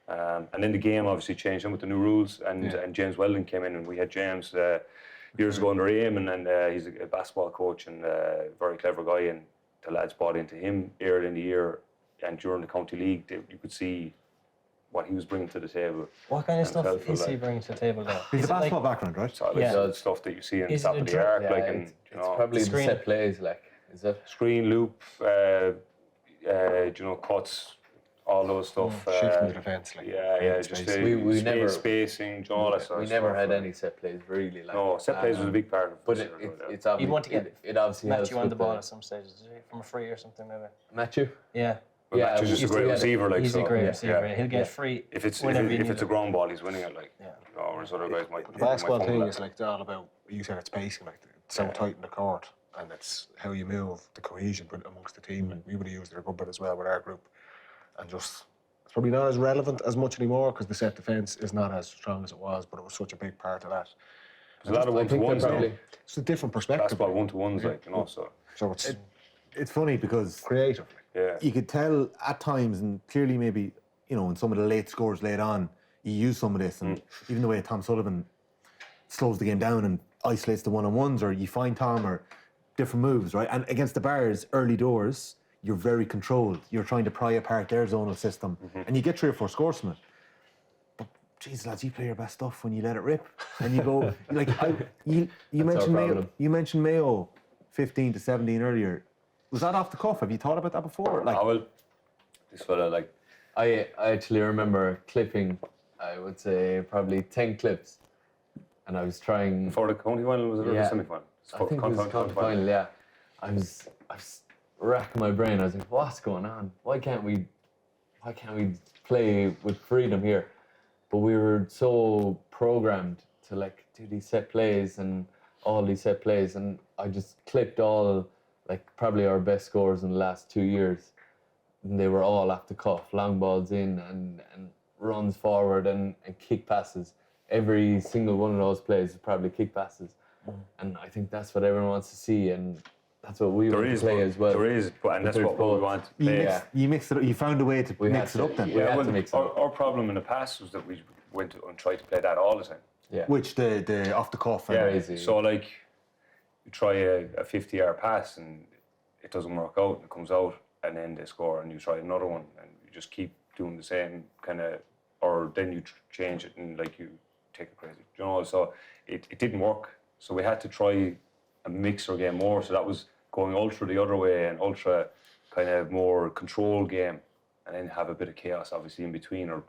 And then the game obviously changed with the new rules, and James Weldon came in, and we had James years ago under Aim, and he's a basketball coach and a very clever guy, and the lads bought into him early in the year, and during the county league, you could see what he was bringing to the table. What kind of stuff is he bringing to the table now? He's a basketball background, right? So the stuff that you see in the top of the arc, like, and it's probably the set plays, like, is it? Screen, loop, cuts, all those stuff. Shifting the defence, like. Just we never spacing, all that sort of we never stuff, had like. any set plays, really. Like, No, set plays was a big part of it. But it's obviously, You'd want to get it obviously helps Matthew on with the ball at some stage, from a free or something, maybe. Matthew? Yeah. But Matthew's just a great receiver, like, He's so. a great receiver. Yeah. He'll get free If it's whenever you need a it. ground ball, he's winning it, like. Yeah. Whereas other guys might. The basketball might thing fumble is it. like all about, you said it's pacing, like it's so tight in the court, and it's how you move, the cohesion amongst the team. And we would have used it a good bit as well with our group, and just it's probably not as relevant as much anymore because the set defence is not as strong as it was, but it was such a big part of that. There's a lot of one-to-ones now. It's a different perspective. Basketball one-to-ones, like, so. So It's funny because creative. Yeah. you could tell at times, and clearly maybe, in some of the late scores late on, you use some of this, and even the way Tom Sullivan slows the game down and isolates the one-on-ones, or you find Tom or different moves, right? And against the Bars, early doors, you're very controlled. You're trying to pry apart their zonal system, and you get 3 or 4 scores from it. But, geez, lads, you play your best stuff when you let it rip, and you go like you mentioned Mayo. You mentioned Mayo, 15 to 17 earlier. Was that off the cuff? Have you thought about that before? Like, well, this fella, like. I actually remember clipping, I would say probably 10 clips, and I was trying. Before the county final, was it, or the semi-final? I think it was the county final, yeah. I was racking my brain. I was like, what's going on? Why can't we play with freedom here? But we were so programmed to like do these set plays and all these set plays, and I just clipped all, like, probably our best scores in the last 2 years. And they were all off the cuff, long balls in and runs forward and kick passes. Every single one of those plays is probably kick passes. And I think that's what everyone wants to see, and that's what we want to play as well. There is, and that's what we want to play. you mixed it up. You found a way to mix it up then. We had to mix it up. Our problem in the past was that we went and tried to play that all the time. Yeah. Which the off the cuff. Crazy. So, like, you try a 50-yard pass and it doesn't work out, and it comes out, and then they score, and you try another one, and you just keep doing the same kind of, or then you change it and, like, you take it crazy. So it didn't work. So we had to try a mixer game more. So that was going ultra the other way, and ultra kind of more control game, and then have a bit of chaos obviously in between, or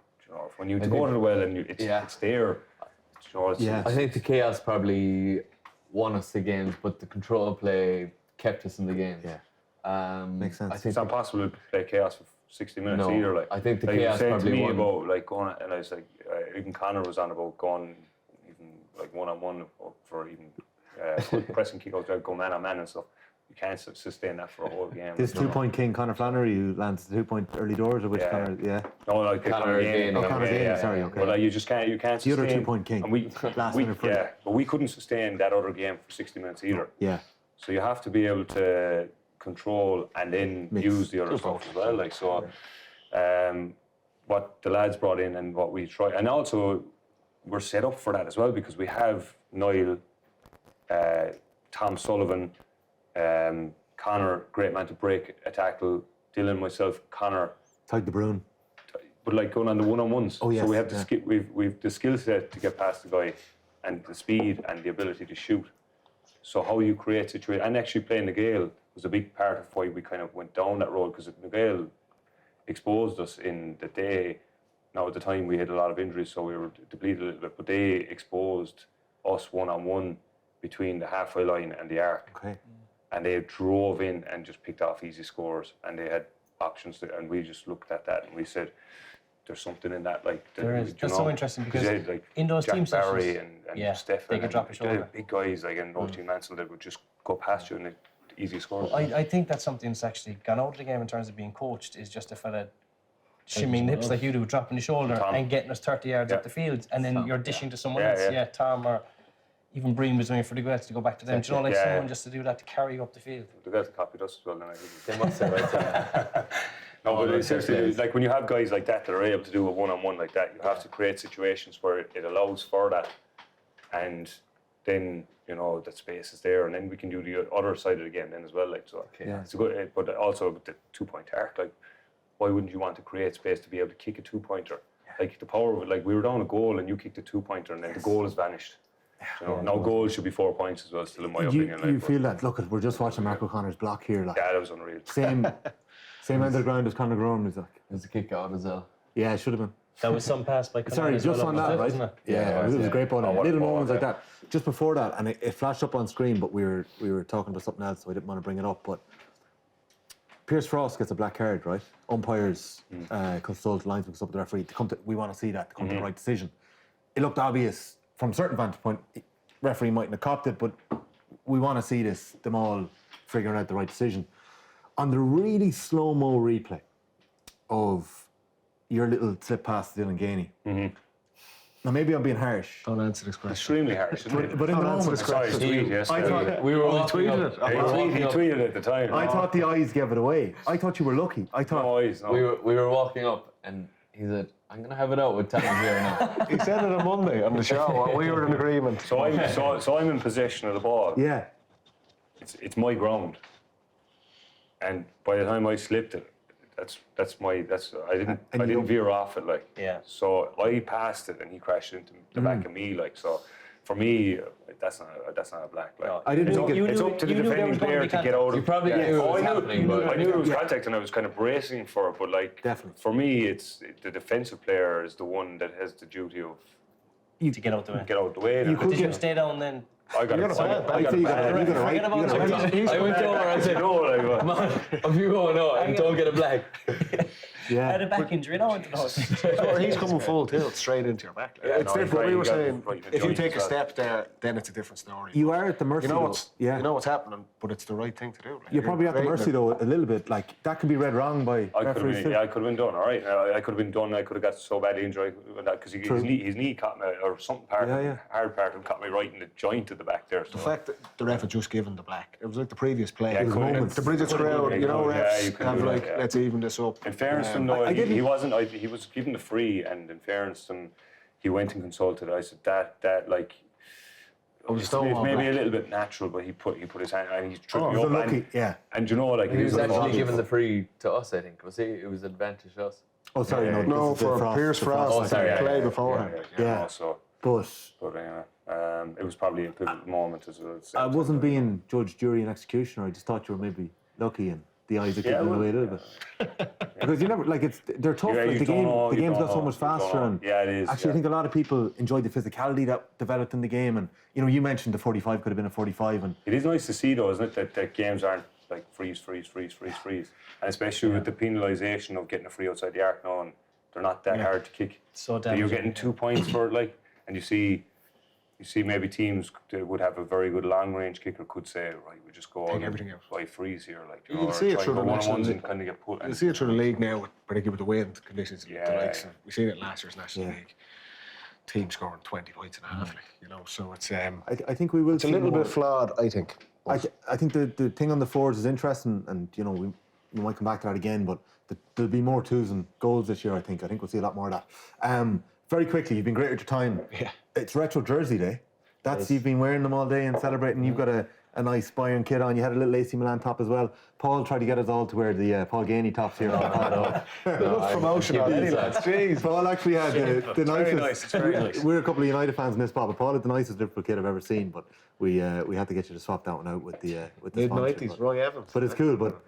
when you go to the well and it's there. I think the chaos probably won us the games, but the control play kept us in the games. Yeah. Makes sense. I think It's not possible to play chaos for 60 minutes either. Like, I think the like chaos you probably to me won. about like going, and I was like, even Connor was on about going even like one-on-one for even pressing kick-outs, go man-on-man and stuff. You can't sustain that for a whole game. This 2-point king, Conor Flannery, who lands the 2-point early doors, or which Conor, No, like Conor Geaney. Conor Geaney, sorry, okay. But like, you just can't The other sustain. 2-point king. And we minute but we couldn't sustain that other game for 60 minutes either. Yeah. So you have to be able to control and then use the other stuff as well. Like, so, what the lads brought in and what we try, and also we're set up for that as well, because we have Niall, Tom Sullivan, Connor, great man to break a tackle, Dylan, myself, Connor. Tag the Bruin. But like going on the one-on-ones. Oh, yes, so we have the we've the skill set to get past the guy, and the speed and the ability to shoot. So how you create situation, and actually playing the Gael was a big part of why we kind of went down that road, because the Gael exposed us in the day. Now at the time we had a lot of injuries, so we were depleted a little bit, but they exposed us one-on-one between the halfway line and the arc. Okay. And they drove in and just picked off easy scores, and they had options and we just looked at that and we said, there's something in that, like there is. That's so interesting, because they had, like, in those Jack team Barry sessions, and Stefan, they could drop a shoulder. big guys like, and Roisin Mansell, that would just go past you, and easy scores. I think that's something that's actually gone out of the game in terms of being coached, is just a fella shimmying hips like you do, dropping the shoulder and getting us 30 yards up the field, and then you're dishing to someone else. Yeah, Tom or even Breen was doing for the Gaels to go back to them. Do you know, like someone just to do that to carry you up the field. The Gaels copied us as well, then I think. They must have, right? No, but essentially, like when you have guys like that are able to do a one-on-one like that, you have to create situations where it allows for that, and then that space is there, and then we can do the other side of the game then as well. Like so, it's a good. But also with the 2-point arc, like why wouldn't you want to create space to be able to kick a 2-pointer? Like the power of it, like we were down a goal and you kicked a 2-pointer and then the goal has vanished. Now goals should be 4 points as well, still in my opinion. You feel that? Look, we're just watching Mark O'Connor's block here. Like, yeah, that was unreal. Same end of the ground as Conor Graham was like. It was a kick out as well. Yeah, it should have been. That was some pass by Conor. Sorry, just on that, right? Yeah, it was a great ball. Little moments like that. Just before that, and it flashed up on screen, but we were talking about something else, so I didn't want to bring it up. But Pierce Frost gets a black card, right? Umpires consult, linesman consult the referee. We want to see that to come to the right decision. It looked obvious from a certain vantage point. Referee mightn't have copped it, but we want to see them all figuring out the right decision. On the really slow-mo replay of your little slip past to Dylan Geaney. Now maybe I'm being harsh. Don't answer this question. Extremely harsh. But in the moment, Sorry, tweet, yes. I thought We were tweeted it. He tweeted at the time. I thought the eyes gave it away. I thought you were lucky. I thought No eyes, no. We were walking up, and he said, "I'm gonna have it out with Tom here now." He said it on Monday on the show. We were in agreement. So I'm in possession of the ball. yeah. It's my ground. And by the time I slipped it, I didn't veer off it like. Yeah. So I passed it and he crashed into the back of me like so. For me, that's not a black. Like, I didn't think it's up to the defending player to get out of. You probably knew it was happening, but I knew there was contact and I was kind of bracing for it. But like, Definitely. for me, it's the defensive player is the one that has the duty of to get out the way. get out the way. Did you stay down then? I got it. I think you got it right. I went over and said, No, like, "Come on, if you go no, and don't get a black." I had a back injury, no, into the Or he's coming full tilt straight into your back. Yeah, It's no, different. right, We you were got saying, right, if you right, take a right. step there, then it's a different story. You are at the mercy. You know though. what's happening, but it's the right thing to do. Like, You're probably at the mercy though a little bit. Like that can be read wrong by I could referees too. have been done. All right, I could have been done. I could have got so badly injured because his knee caught me, or something hard part of him caught me right in the joint at the back there. So. The fact that the ref had just given the black, it was like the previous play. Yeah, The Bridget's crowd, refs have like, let's even this up. In fairness to him, though, he wasn't. He was given the free, and in fairness to him, he went and consulted. I said that like. It's maybe a little bit natural, but he put his hand and he tripped me up. Lucky, And you know, like He was actually given the free to us, I think. Was he? It was advantage to us. Oh, sorry, Yeah, No, this is the for Pierce Frost, Oh, sorry, play yeah. beforehand. Yeah. no, so, But but it was probably a pivotal moment as well. I wasn't being judge, jury, and executioner. I just thought you were maybe lucky and the eyes are getting away a little bit. Because you never they're tough. Yeah, like you don't know, the you game's don't got so know, much you don't faster. know. And Yeah, it is, Actually, I think a lot of people enjoyed the physicality that developed in the game. And you mentioned the 45 could have been a 45. And It is nice to see, though, isn't it, that games aren't like freeze. And especially with the penalisation of getting a free outside the arc now, and they're not that hard to kick. So You're damaging. getting 2 points for it, like, and you see maybe teams that would have a very good long-range kicker could say, right, we just go out everything out. by freeze here, like, You can see it through the one-on-ones national and kind of get put. You see it through the league now, particularly with the wind conditions. Yeah. The likes of, we seen it last year's National League. Team scoring 20 points and a half, so it's I think we will it's a see little more. bit flawed, I think. I think the thing on the forwards is interesting, and we might come back to that again. But there'll be more twos and goals this year. I think we'll see a lot more of that. Very quickly, you've been great with your time. Yeah. It's retro jersey day. You've been wearing them all day and celebrating. You've got a nice Bayern kit on. You had a little AC Milan top as well. Paul tried to get us all to wear the Paul Geaney tops here. Enough promotion on any lads. Jeez. Paul actually had the nicest. nice, it's very nice. We're a couple of United fans in this spot, but Paul had the nicest Liverpool kit I've ever seen. But we had to get you to swap that one out with the Mid-90s, sponsor, Roy Evans. But it's cool. But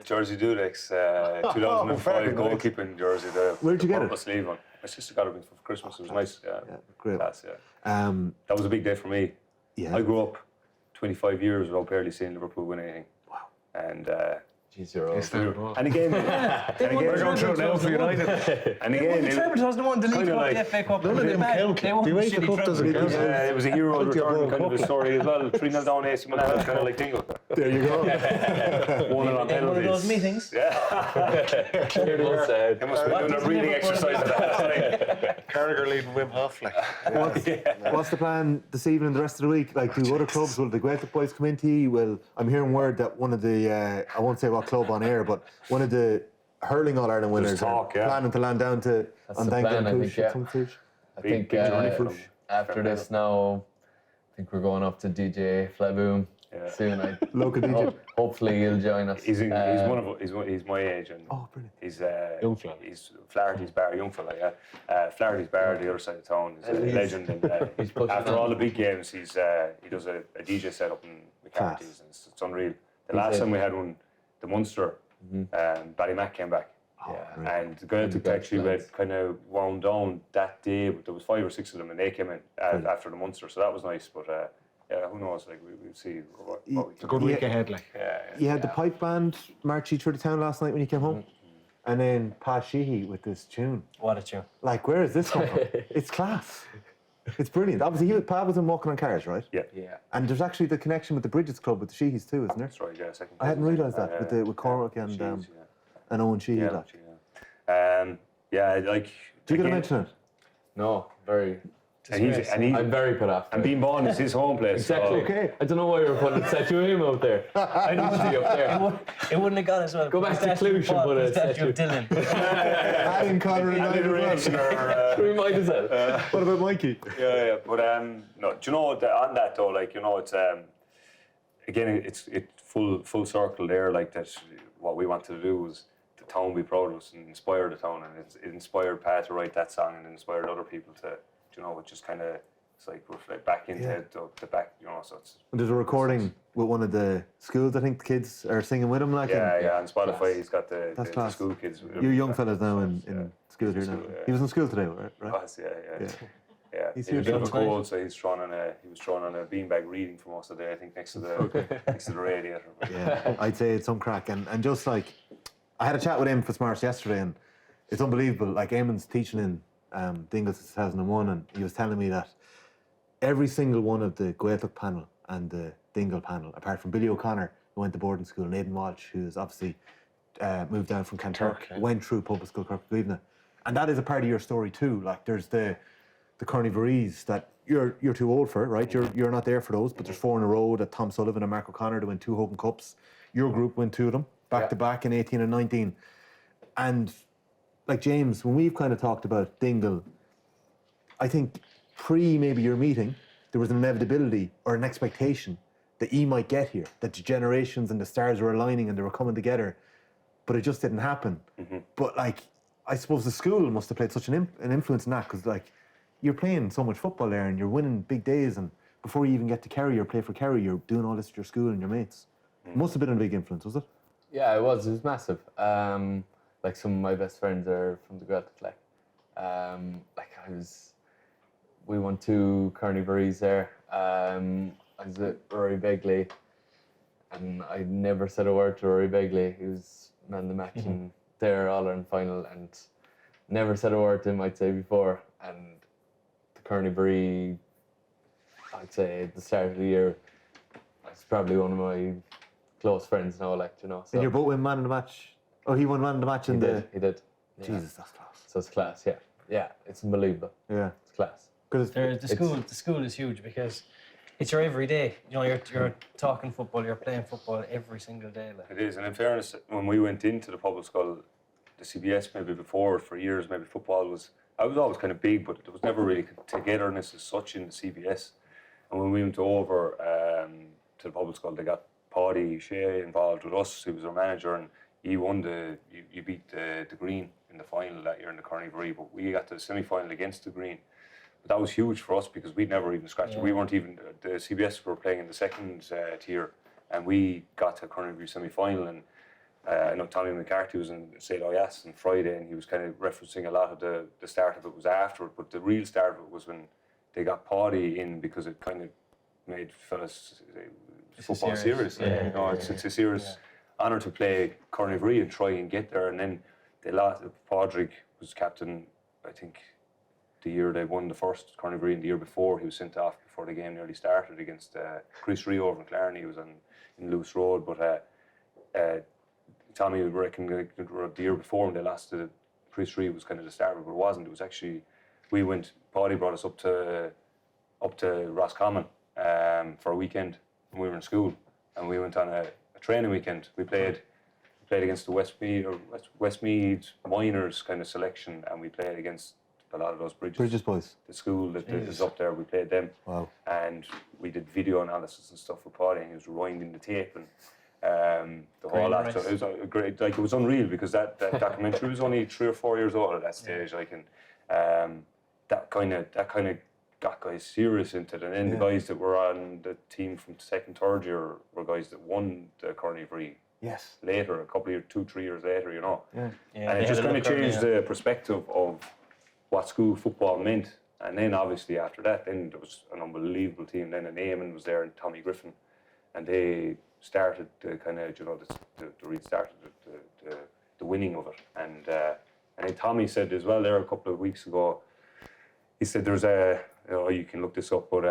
Jersey Dudek's 2005 very nice. goalkeeping jersey. Where'd you get it? purple sleeve one. My sister got it for Christmas. It was nice. Yeah, great. Class, yeah. That was a big day for me. Yeah. I grew up 25 years without barely seeing Liverpool win anything. Wow. And Jeez, you're old. and again, We're going through it now for United. and The again, treble doesn't want the League kinda Cup, like- the FA Cup. None of them count. They want The the UEFA shitty Cup doesn't treble. count. it was a hero Plenty of return World kind of a Cup. story as well. 3-0 down AC Milan, kind of like Dingle. There you go. Won it on In penalties. one of those meetings. They must be doing a breathing exercise at that. Carragher leading Wim Hof, like. What's the plan this evening and the rest of the week? Like, do other clubs, will the Gaelic boys come into you? Well, I'm hearing word that one of the, I won't say what club on air, but one of the hurling All-Ireland winners talk, are planning to land down to That's on the plan, Daingean I Uí think, Chúis yeah. at some stage. I Big think journey for them. after this now, I think we're going up to DJ Flaboom soon. Local DJ. Hopefully he'll join us. He's my age, and Oh, brilliant. he's Young fella. He's Flaherty's Bar, young fella, yeah. Flaherty's Bar, the other side of town. He's a legend, and pushing after on. all the big games, he does a DJ set up in McCarthy's, and it's unreal. The last time we had one, the Munster, Ballymac came back. And the Gaelic actually had kind of wound down that day, but there was 5 or 6 of them, and they came in after the Munster, so that was nice. But who knows? Like we'll see what we It's a can good do. week ahead, like. You had the pipe band march you through the town last night when you came home, and then Pa Sheehy with this tune. What a tune. Like, where is this from? It's class. It's brilliant. Obviously, Pa was in Walking on Cars, right? Yeah, And there's actually the connection with the Bridges Club with the Sheehys too, isn't there? that's right. Yeah, second. I hadn't realised that with Cormac and Owen Sheehy. Yeah, like. like. Do you get a again, mention it? No, very. And I'm very put off. and being born is his home place. Exactly. So Okay. I don't know why you're putting a statue of him out there. I know see up there. It wouldn't have got as well. Go back to Cluj and put a statue of Dylan. Adding Conor and alliteration We might as well. What about Mikey? yeah. But no, do you know what, on that though? Like, you know, it's again, it's full circle there. Like that, what we wanted to do was the town be proud of us and inspire the town, and it inspired Pat to write that song, and inspired other people to, you know, just kind of. It's like reflect back into the back, you know. So it's And there's a recording with one of the schools. I think the kids are singing with him. Like, and on Spotify he's got the class. school kids. you young fellas now in school here now. School, yeah. He was in school today, right? Us, yeah. He's He was here a bit of a tonight. cold, so he was thrown on a beanbag reading for most of the day. I think next to the radiator. Yeah, I'd say it's some crack. And just like, I had a chat with him for Smarts yesterday, and it's unbelievable. Like, Eamon's teaching in Dingle since 2001, and he was telling me that every single one of the Gaelic panel and the Dingle panel, apart from Billy O'Connor, who went to boarding school, and Aidan Walsh, who's obviously moved down from Kanturk, went through public school Chorca Dhuibhne. And that is a part of your story too. Like, there's the recoveries that you're too old for, right? You're not there for those, but there's 4 in a row that Tom Sullivan and Mark O'Connor to win 2 Hogan Cups. Your group win 2 of them, back to back in 18 and 19. And like, James, when we've kind of talked about Dingle, I think maybe your meeting, there was an inevitability or an expectation that you might get here, that the generations and the stars were aligning and they were coming together, but it just didn't happen. But like, I suppose the school must have played such an influence in that, because like, you're playing so much football there and you're winning big days, and before you even get to Kerry or play for Kerry, you're doing all this at your school and your mates. Must have been a big influence, was it? Yeah, it was massive. Like, some of my best friends are from the Gaelic, we won 2 carnivories there. I was at Rory Begley, and I never said a word to Rory Begley. He was man of the match in their All-Ireland final, and never said a word to him, I'd say, before. And the carnivory, I'd say, at the start of the year, it's probably one of my close friends now, like, you know. So And you're both win man of the match. Oh, he won man of the match in the... He did. Yeah. Jesus, that's class. So it's class, yeah. Yeah, it's unbelievable. Yeah. It's class. Because The school is huge because it's your everyday. You know, you're talking football, you're playing football every single day. Like. It is, and in fairness, when we went into the public school, the CBS maybe before, for years, maybe football was always kind of big, but there was never really togetherness as such in the CBS. And when we went over to the public school, they got Paddy Shea involved with us. He was our manager, and he won you beat the Green in the final that year in the carnivory, but we got to the semi-final against the Green. But that was huge for us because we'd never even scratched it. We weren't even, the CBS were playing in the second tier, and we got to a carnivory semi-final, and I know Tommy McCarthy was in St. Oyas on Friday, and he was kind of referencing a lot of the start of it was after it, but the real start of it was when they got Paddy in, because it kind of made fellas football serious. You know, it's a serious honour to play carnivory and try and get there. And then they lost. Padraig was captain, I think, the year they won the first carnivory, and the year before he was sent off before the game nearly started against Chris Rio over in Clarny. He in Lewis Road, but Tommy would reckon the year before when they lost to Pre-3 was kind of the start, but it wasn't. It was actually, Paddy brought us up to Roscommon for a weekend when we were in school, and we went on a training weekend. We played against the Westmead minors kind of selection, and we played against a lot of those Bridges boys. The school that is up there, we played them. Wow. And we did video analysis and stuff with Paddy, and he was rewinding the tape and the whole lot. So it was great. Like, it was unreal because that documentary was only 3 or 4 years old at that stage. Like, and that kind of got guys serious into it. And then the guys that were on the team from 2nd, 3rd year were guys that won the Carnivore. Yes. Later, a couple of years, 2, 3 years later, you know. Yeah. And it just kind of changed the perspective of what school football meant. And then obviously after that, then there was an unbelievable team. Then Eamon was there and Tommy Griffin, and they started the kind of, you know, the restarted the winning of it. And then Tommy said as well there a couple of weeks ago, he said there's a, you know, you can look this up, but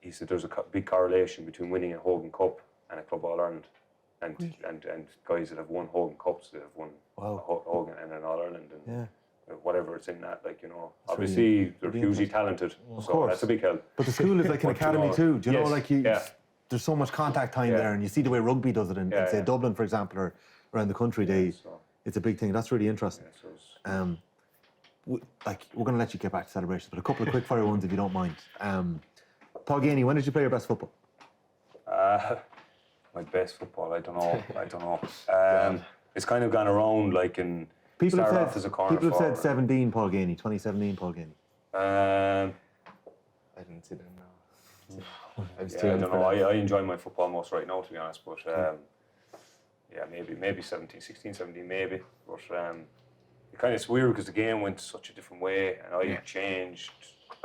he said there's a big correlation between winning a Hogan Cup and a Club All Ireland. And guys that have won Hogan Cups, that have won a Hogan and an All Ireland, and whatever it's in that, like, you know, that's obviously really, they're hugely talented, so that's a big help. But the school is like an academy too. Do you know, like there's so much contact time there, and you see the way rugby does it in say Dublin, for example, or around the country. It's a big thing. That's really interesting. Like, we're going to let you get back to celebrations, but a couple of quickfire ones if you don't mind. Paul Geaney, when did you play your best football? My best football, I don't know. It's kind of gone around, like, in people have off as a corner people have forward. said 17 Paul Geaney, 2017 Paul Geaney. I didn't see that now. I don't know. I enjoy my football most right now, to be honest, but maybe 16, 17 maybe. But it kind of, it's weird because the game went such a different way, and I changed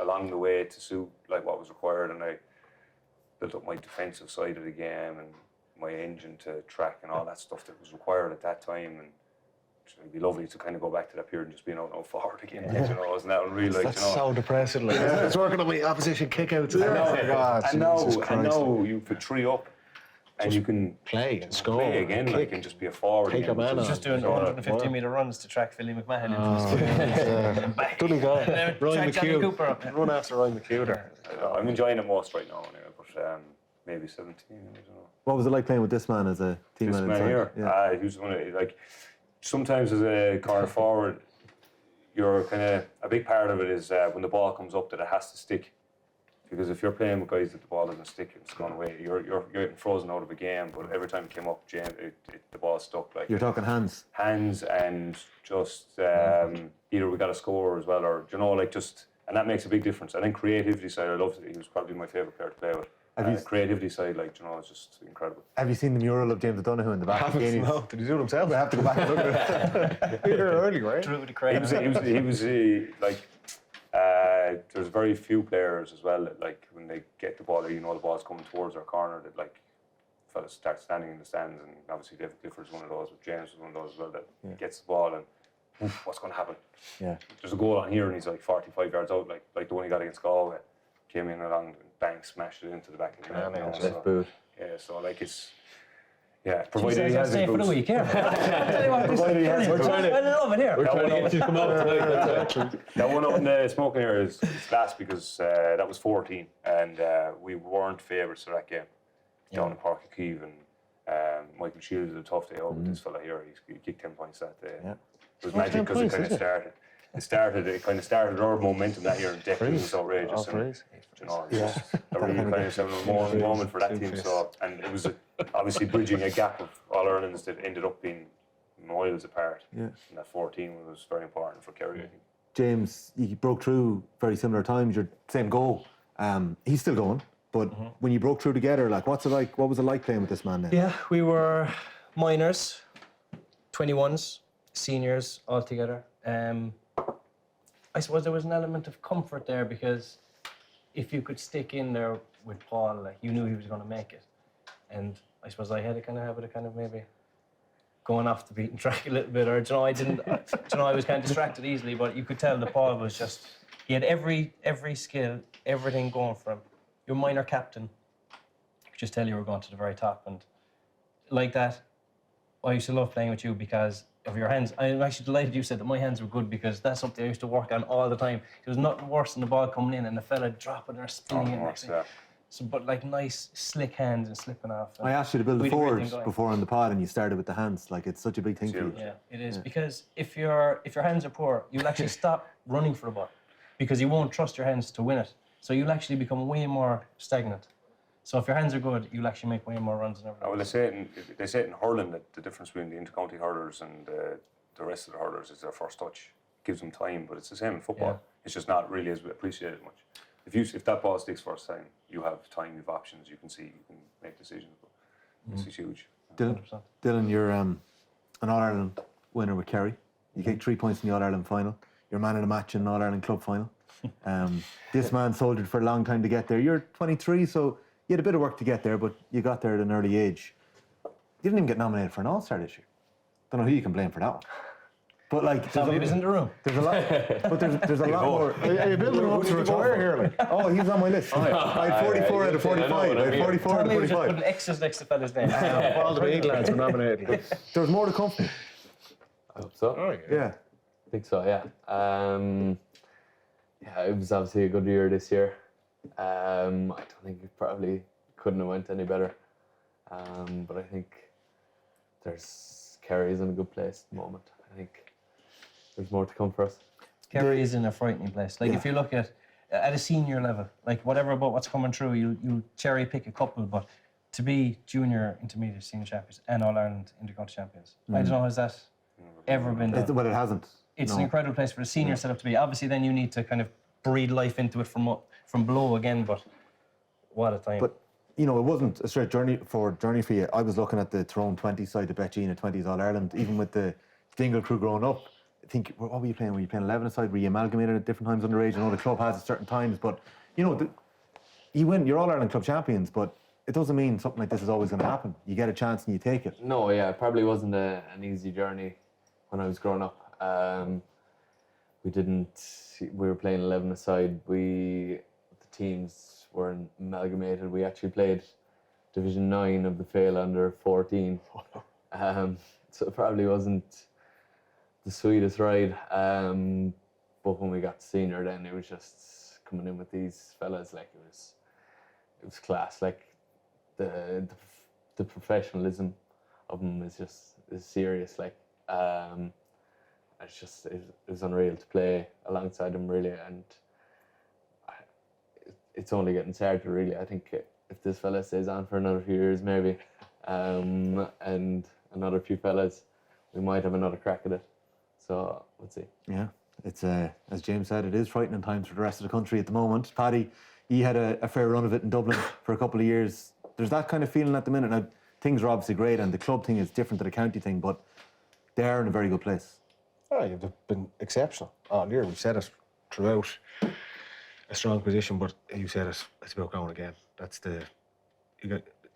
along the way to suit like what was required, and I built up my defensive side of the game and my engine to track and all that stuff that was required at that time. And it'd be lovely to kind of go back to that period and just being out forward again. You know, isn't that unreal? Like, That's you know, so depressing. Like, it's working on my opposition kickouts. I know you could 3 up and you can play and score. Play again, and like, and just be a forward. Take a man on. Just doing 150-metre runs to track Philly McMahon Donegal. Ryan McHugh. Run after Ryan McHugh. I'm enjoying it most right now, anyway, but maybe 17. I don't know. What was it like playing with this man as a team This man here, he was one of, like, sometimes as a corner forward, you're kind of, a big part of it is when the ball comes up that it has to stick. Because if you're playing with guys that the ball doesn't stick, it's gone away. You're getting frozen out of a game. But every time it came up, the ball stuck. Like, you're talking hands. Hands, and just either we got a score as well, or, you know, like, just, and that makes a big difference. And then creativity side, I loved it. He was probably my favourite player to play with. Creativity side, like, you know, it's just incredible. Have you seen the mural of James O'Donoghue in the back? No, did he do it himself? We have to go back and look at it. You're early, right? Through the crowd. He was like, there's very few players as well that, like, when they get the ball, you know, the ball's coming towards our corner, that, like, fellas start standing in the stands, and obviously David Clifford's one of those, but James was one of those as well, that gets the ball and what's going to happen? Yeah. There's a goal on here and he's like 45 yards out, like the one he got against Galway. Came in along and bang, smashed it into the back of the net. Left boot. Yeah, so, like, it's, provided he has stay his for the boots. week, Tell you what, Provided he has his boots. I love it here. We're trying to get you to come out tonight. That one up in the smoking area is last because that was 14 and we weren't favourites for that game. Down in Park O'Keefe, and Michael Shields had a tough day out with this fella here. He kicked 10 points that day. Yeah. It was magic because it kind of started. It kind of started our momentum that year, and Declan was outrageous. And, you know, it was just a really kind of seminal moment for that team. So, and it was obviously bridging a gap of All Irelands that ended up being miles apart. Yeah. And that 14 was very important for Kerry, I think. James, you broke through very similar times. Your same goal. He's still going, but when you broke through together, like, what's it like? What was it like playing with this man then? Yeah, we were minors, 21s, seniors all together. I suppose there was an element of comfort there because if you could stick in there with Paul, like, you knew he was going to make it. And I suppose I had a kind of habit of kind of maybe going off the beaten track a little bit, or, you know, I didn't, you know, I was kind of distracted easily, but you could tell that Paul was just, he had every skill, everything going for him. Your minor captain, just tell you we're going to the very top. And like that, I used to love playing with you because of your hands. I'm actually delighted you said that my hands were good because that's something I used to work on all the time. There was nothing worse than the ball coming in and the fella dropping or spinning it next thing. So, but like nice slick hands and slipping off. I asked you to build the forwards before on the pod, and you started with the hands. Like, it's such a big thing for you. Yeah, it is because if your hands are poor, you'll actually stop running for the ball because you won't trust your hands to win it. So you'll actually become way more stagnant. So if your hands are good, you'll actually make way more runs than everyone. Well, they say it in hurling that the difference between the inter-county hurlers and the rest of the hurlers is their first touch. It gives them time, but it's the same in football. Yeah. It's just not really as appreciated much. If that ball sticks first time, you have time, you have options, you can see, you can make decisions. But this is huge. Dylan, you're an All-Ireland winner with Kerry. You kicked 3 points in the All-Ireland final. You're man of the match in the All-Ireland club final. This man soldiered for a long time to get there. You're 23, so you had a bit of work to get there, but you got there at an early age. You didn't even get nominated for an All-Star this year. Don't know who you can blame for that one. But like, there's in the room. There's a lot, but there's a lot more. Are you building him up to retire here? Like? Oh, he's on my list. I had 44 out of 45. I had 44 out of 45. Just putting X's next to fella's name. All the big lads were nominated. There's more to come. I hope so. Oh, Yeah. I think so, yeah. Yeah, it was obviously a good year this year. I don't think it probably couldn't have went any better. But I think Kerry's in a good place at the moment. I think there's more to come for us. Kerry is in a frightening place. Like if you look at a senior level, like whatever about what's coming through, you'll cherry pick a couple, but to be junior, intermediate, senior champions and All-Ireland inter-county champions, I don't know, has that ever been done? Well, it hasn't. It's an incredible place for the senior setup to be. Obviously, then you need to kind of breathe life into it from below again, but what a time. But, you know, it wasn't a straight journey for you. I was looking at the Tyrone 20 side, the Geaney and 20s All-Ireland, even with the Dingle crew growing up. I think, what were you playing? Were you playing 11 aside? Were you amalgamated at different times underage? I know the club has at certain times, but, you know, you're All-Ireland club champions, but it doesn't mean something like this is always going to happen. You get a chance and you take it. No, yeah, it probably wasn't an easy journey when I was growing up. We were playing 11 aside. The teams weren't amalgamated. We actually played Division 9 of the Fail under 14. So it probably wasn't the sweetest ride. But when we got to senior, then it was just coming in with these fellas. Like it was class. Like the professionalism of them is serious. Like it was unreal to play alongside them, really, and it's only getting started, really. I think if this fella stays on for another few years, maybe, and another few fellas, we might have another crack at it. So let's see. Yeah, it's as James said, it is frightening times for the rest of the country at the moment. Paddy, he had a fair run of it in Dublin for a couple of years. There's that kind of feeling at the minute. Now, things are obviously great, and the club thing is different to the county thing, but they are in a very good place. Oh, you've been exceptional all year. We've said it throughout. A strong position, but you said it's about going again.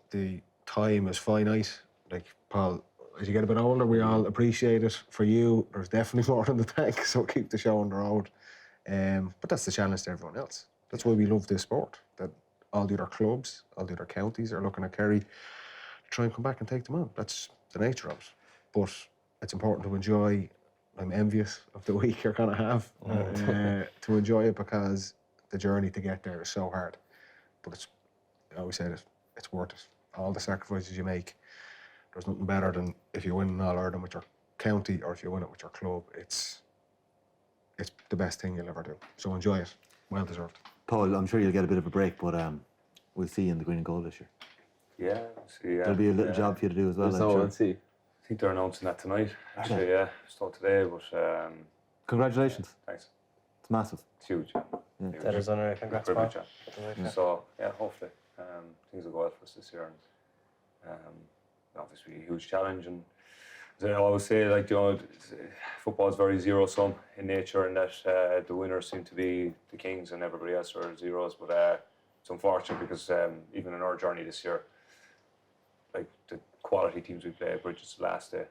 The time is finite. Like Paul, as you get a bit older, we all appreciate it. For you, there's definitely more in the tank, so keep the show on the road. But that's the challenge to everyone else. That's why we love this sport. That all the other clubs, all the other counties are looking at Kerry to try and come back and take them on. That's the nature of it. But it's important to enjoy. I'm envious of the week you're going to have to enjoy it, because the journey to get there is so hard. But I always say it's worth it. All the sacrifices you make, there's nothing better than if you win an All-Ireland with your county or if you win it with your club. It's the best thing you'll ever do. So enjoy it. Well deserved. Paul, I'm sure you'll get a bit of a break, but we'll see you in the green and gold this year. Yeah, we'll see. There'll be a little job for you to do as well. We'll see. I think they're announcing that tonight. Actually, yeah, still today, but congratulations. Thanks. It's massive. It's huge. Yeah. That is unreal. Congrats, Paul. So yeah, hopefully things will go well for us this year. And obviously a huge challenge. And as I always say, like, you know, football is very zero-sum in nature, and that the winners seem to be the kings and everybody else are zeros. But it's unfortunate because even in our journey this year, like the quality teams we play, Bridges last day.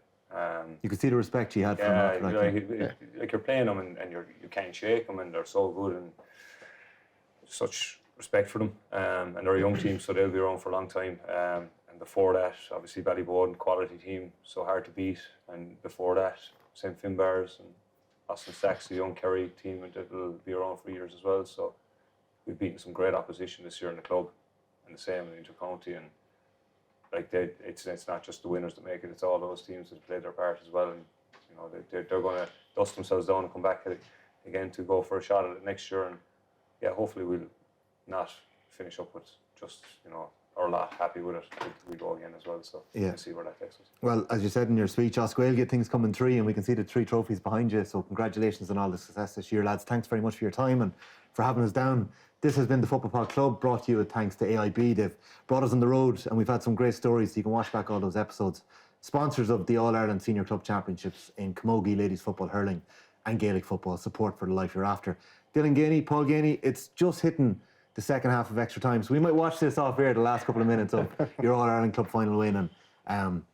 You could see the respect you had from that. Like you're playing them and you can't shake them, and they're so good and such respect for them, and they're a young team, so they'll be around for a long time. And before that, obviously Ballyboden, quality team, so hard to beat. And before that, St. Finbarrs and Austin Stacks, the young Kerry team, and that will be around for years as well. So we've beaten some great opposition this year in the club, and the same in Intercounty. And like it's not just the winners that make it; it's all those teams that play their part as well. And you know they're going to dust themselves down and come back again to go for a shot at it next year. And yeah, hopefully we'll not finish up with just our lot happy with it. We go again as well. So we'll see where that takes us. Well, as you said in your speech, Gaeilge, things come in 3, and we can see the 3 trophies behind you. So congratulations on all the success this year, lads. Thanks very much for your time and for having us down. This has been the Whakapapa Club, brought to you with thanks to AIB. They've brought us on the road, and we've had some great stories, so you can watch back all those episodes. Sponsors of the All-Ireland Senior Club Championships in Camogie, ladies football, hurling and Gaelic football. Support for the life you're after. Dylan Geaney, Paul Geaney, it's just hitting the second half of extra time, so we might watch this off air the last couple of minutes of your All-Ireland Club final win, and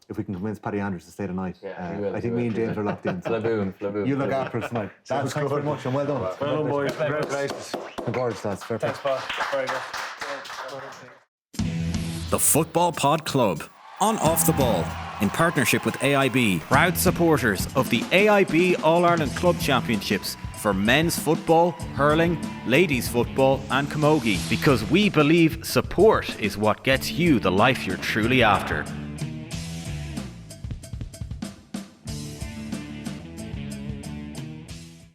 if we can convince Paddy Andrews to stay the night. I think me and James are locked in. Flaboon. You look after us tonight. Thanks very much and well done. Well done, boys. Congratulations. Congrats, lads. Fair play. Thanks, Paul. Very good. The Football Pod Club, on Off the Ball, in partnership with AIB, proud supporters of the AIB All-Ireland Club Championships for men's football, hurling, ladies football and camogie, because we believe support is what gets you the life you're truly after.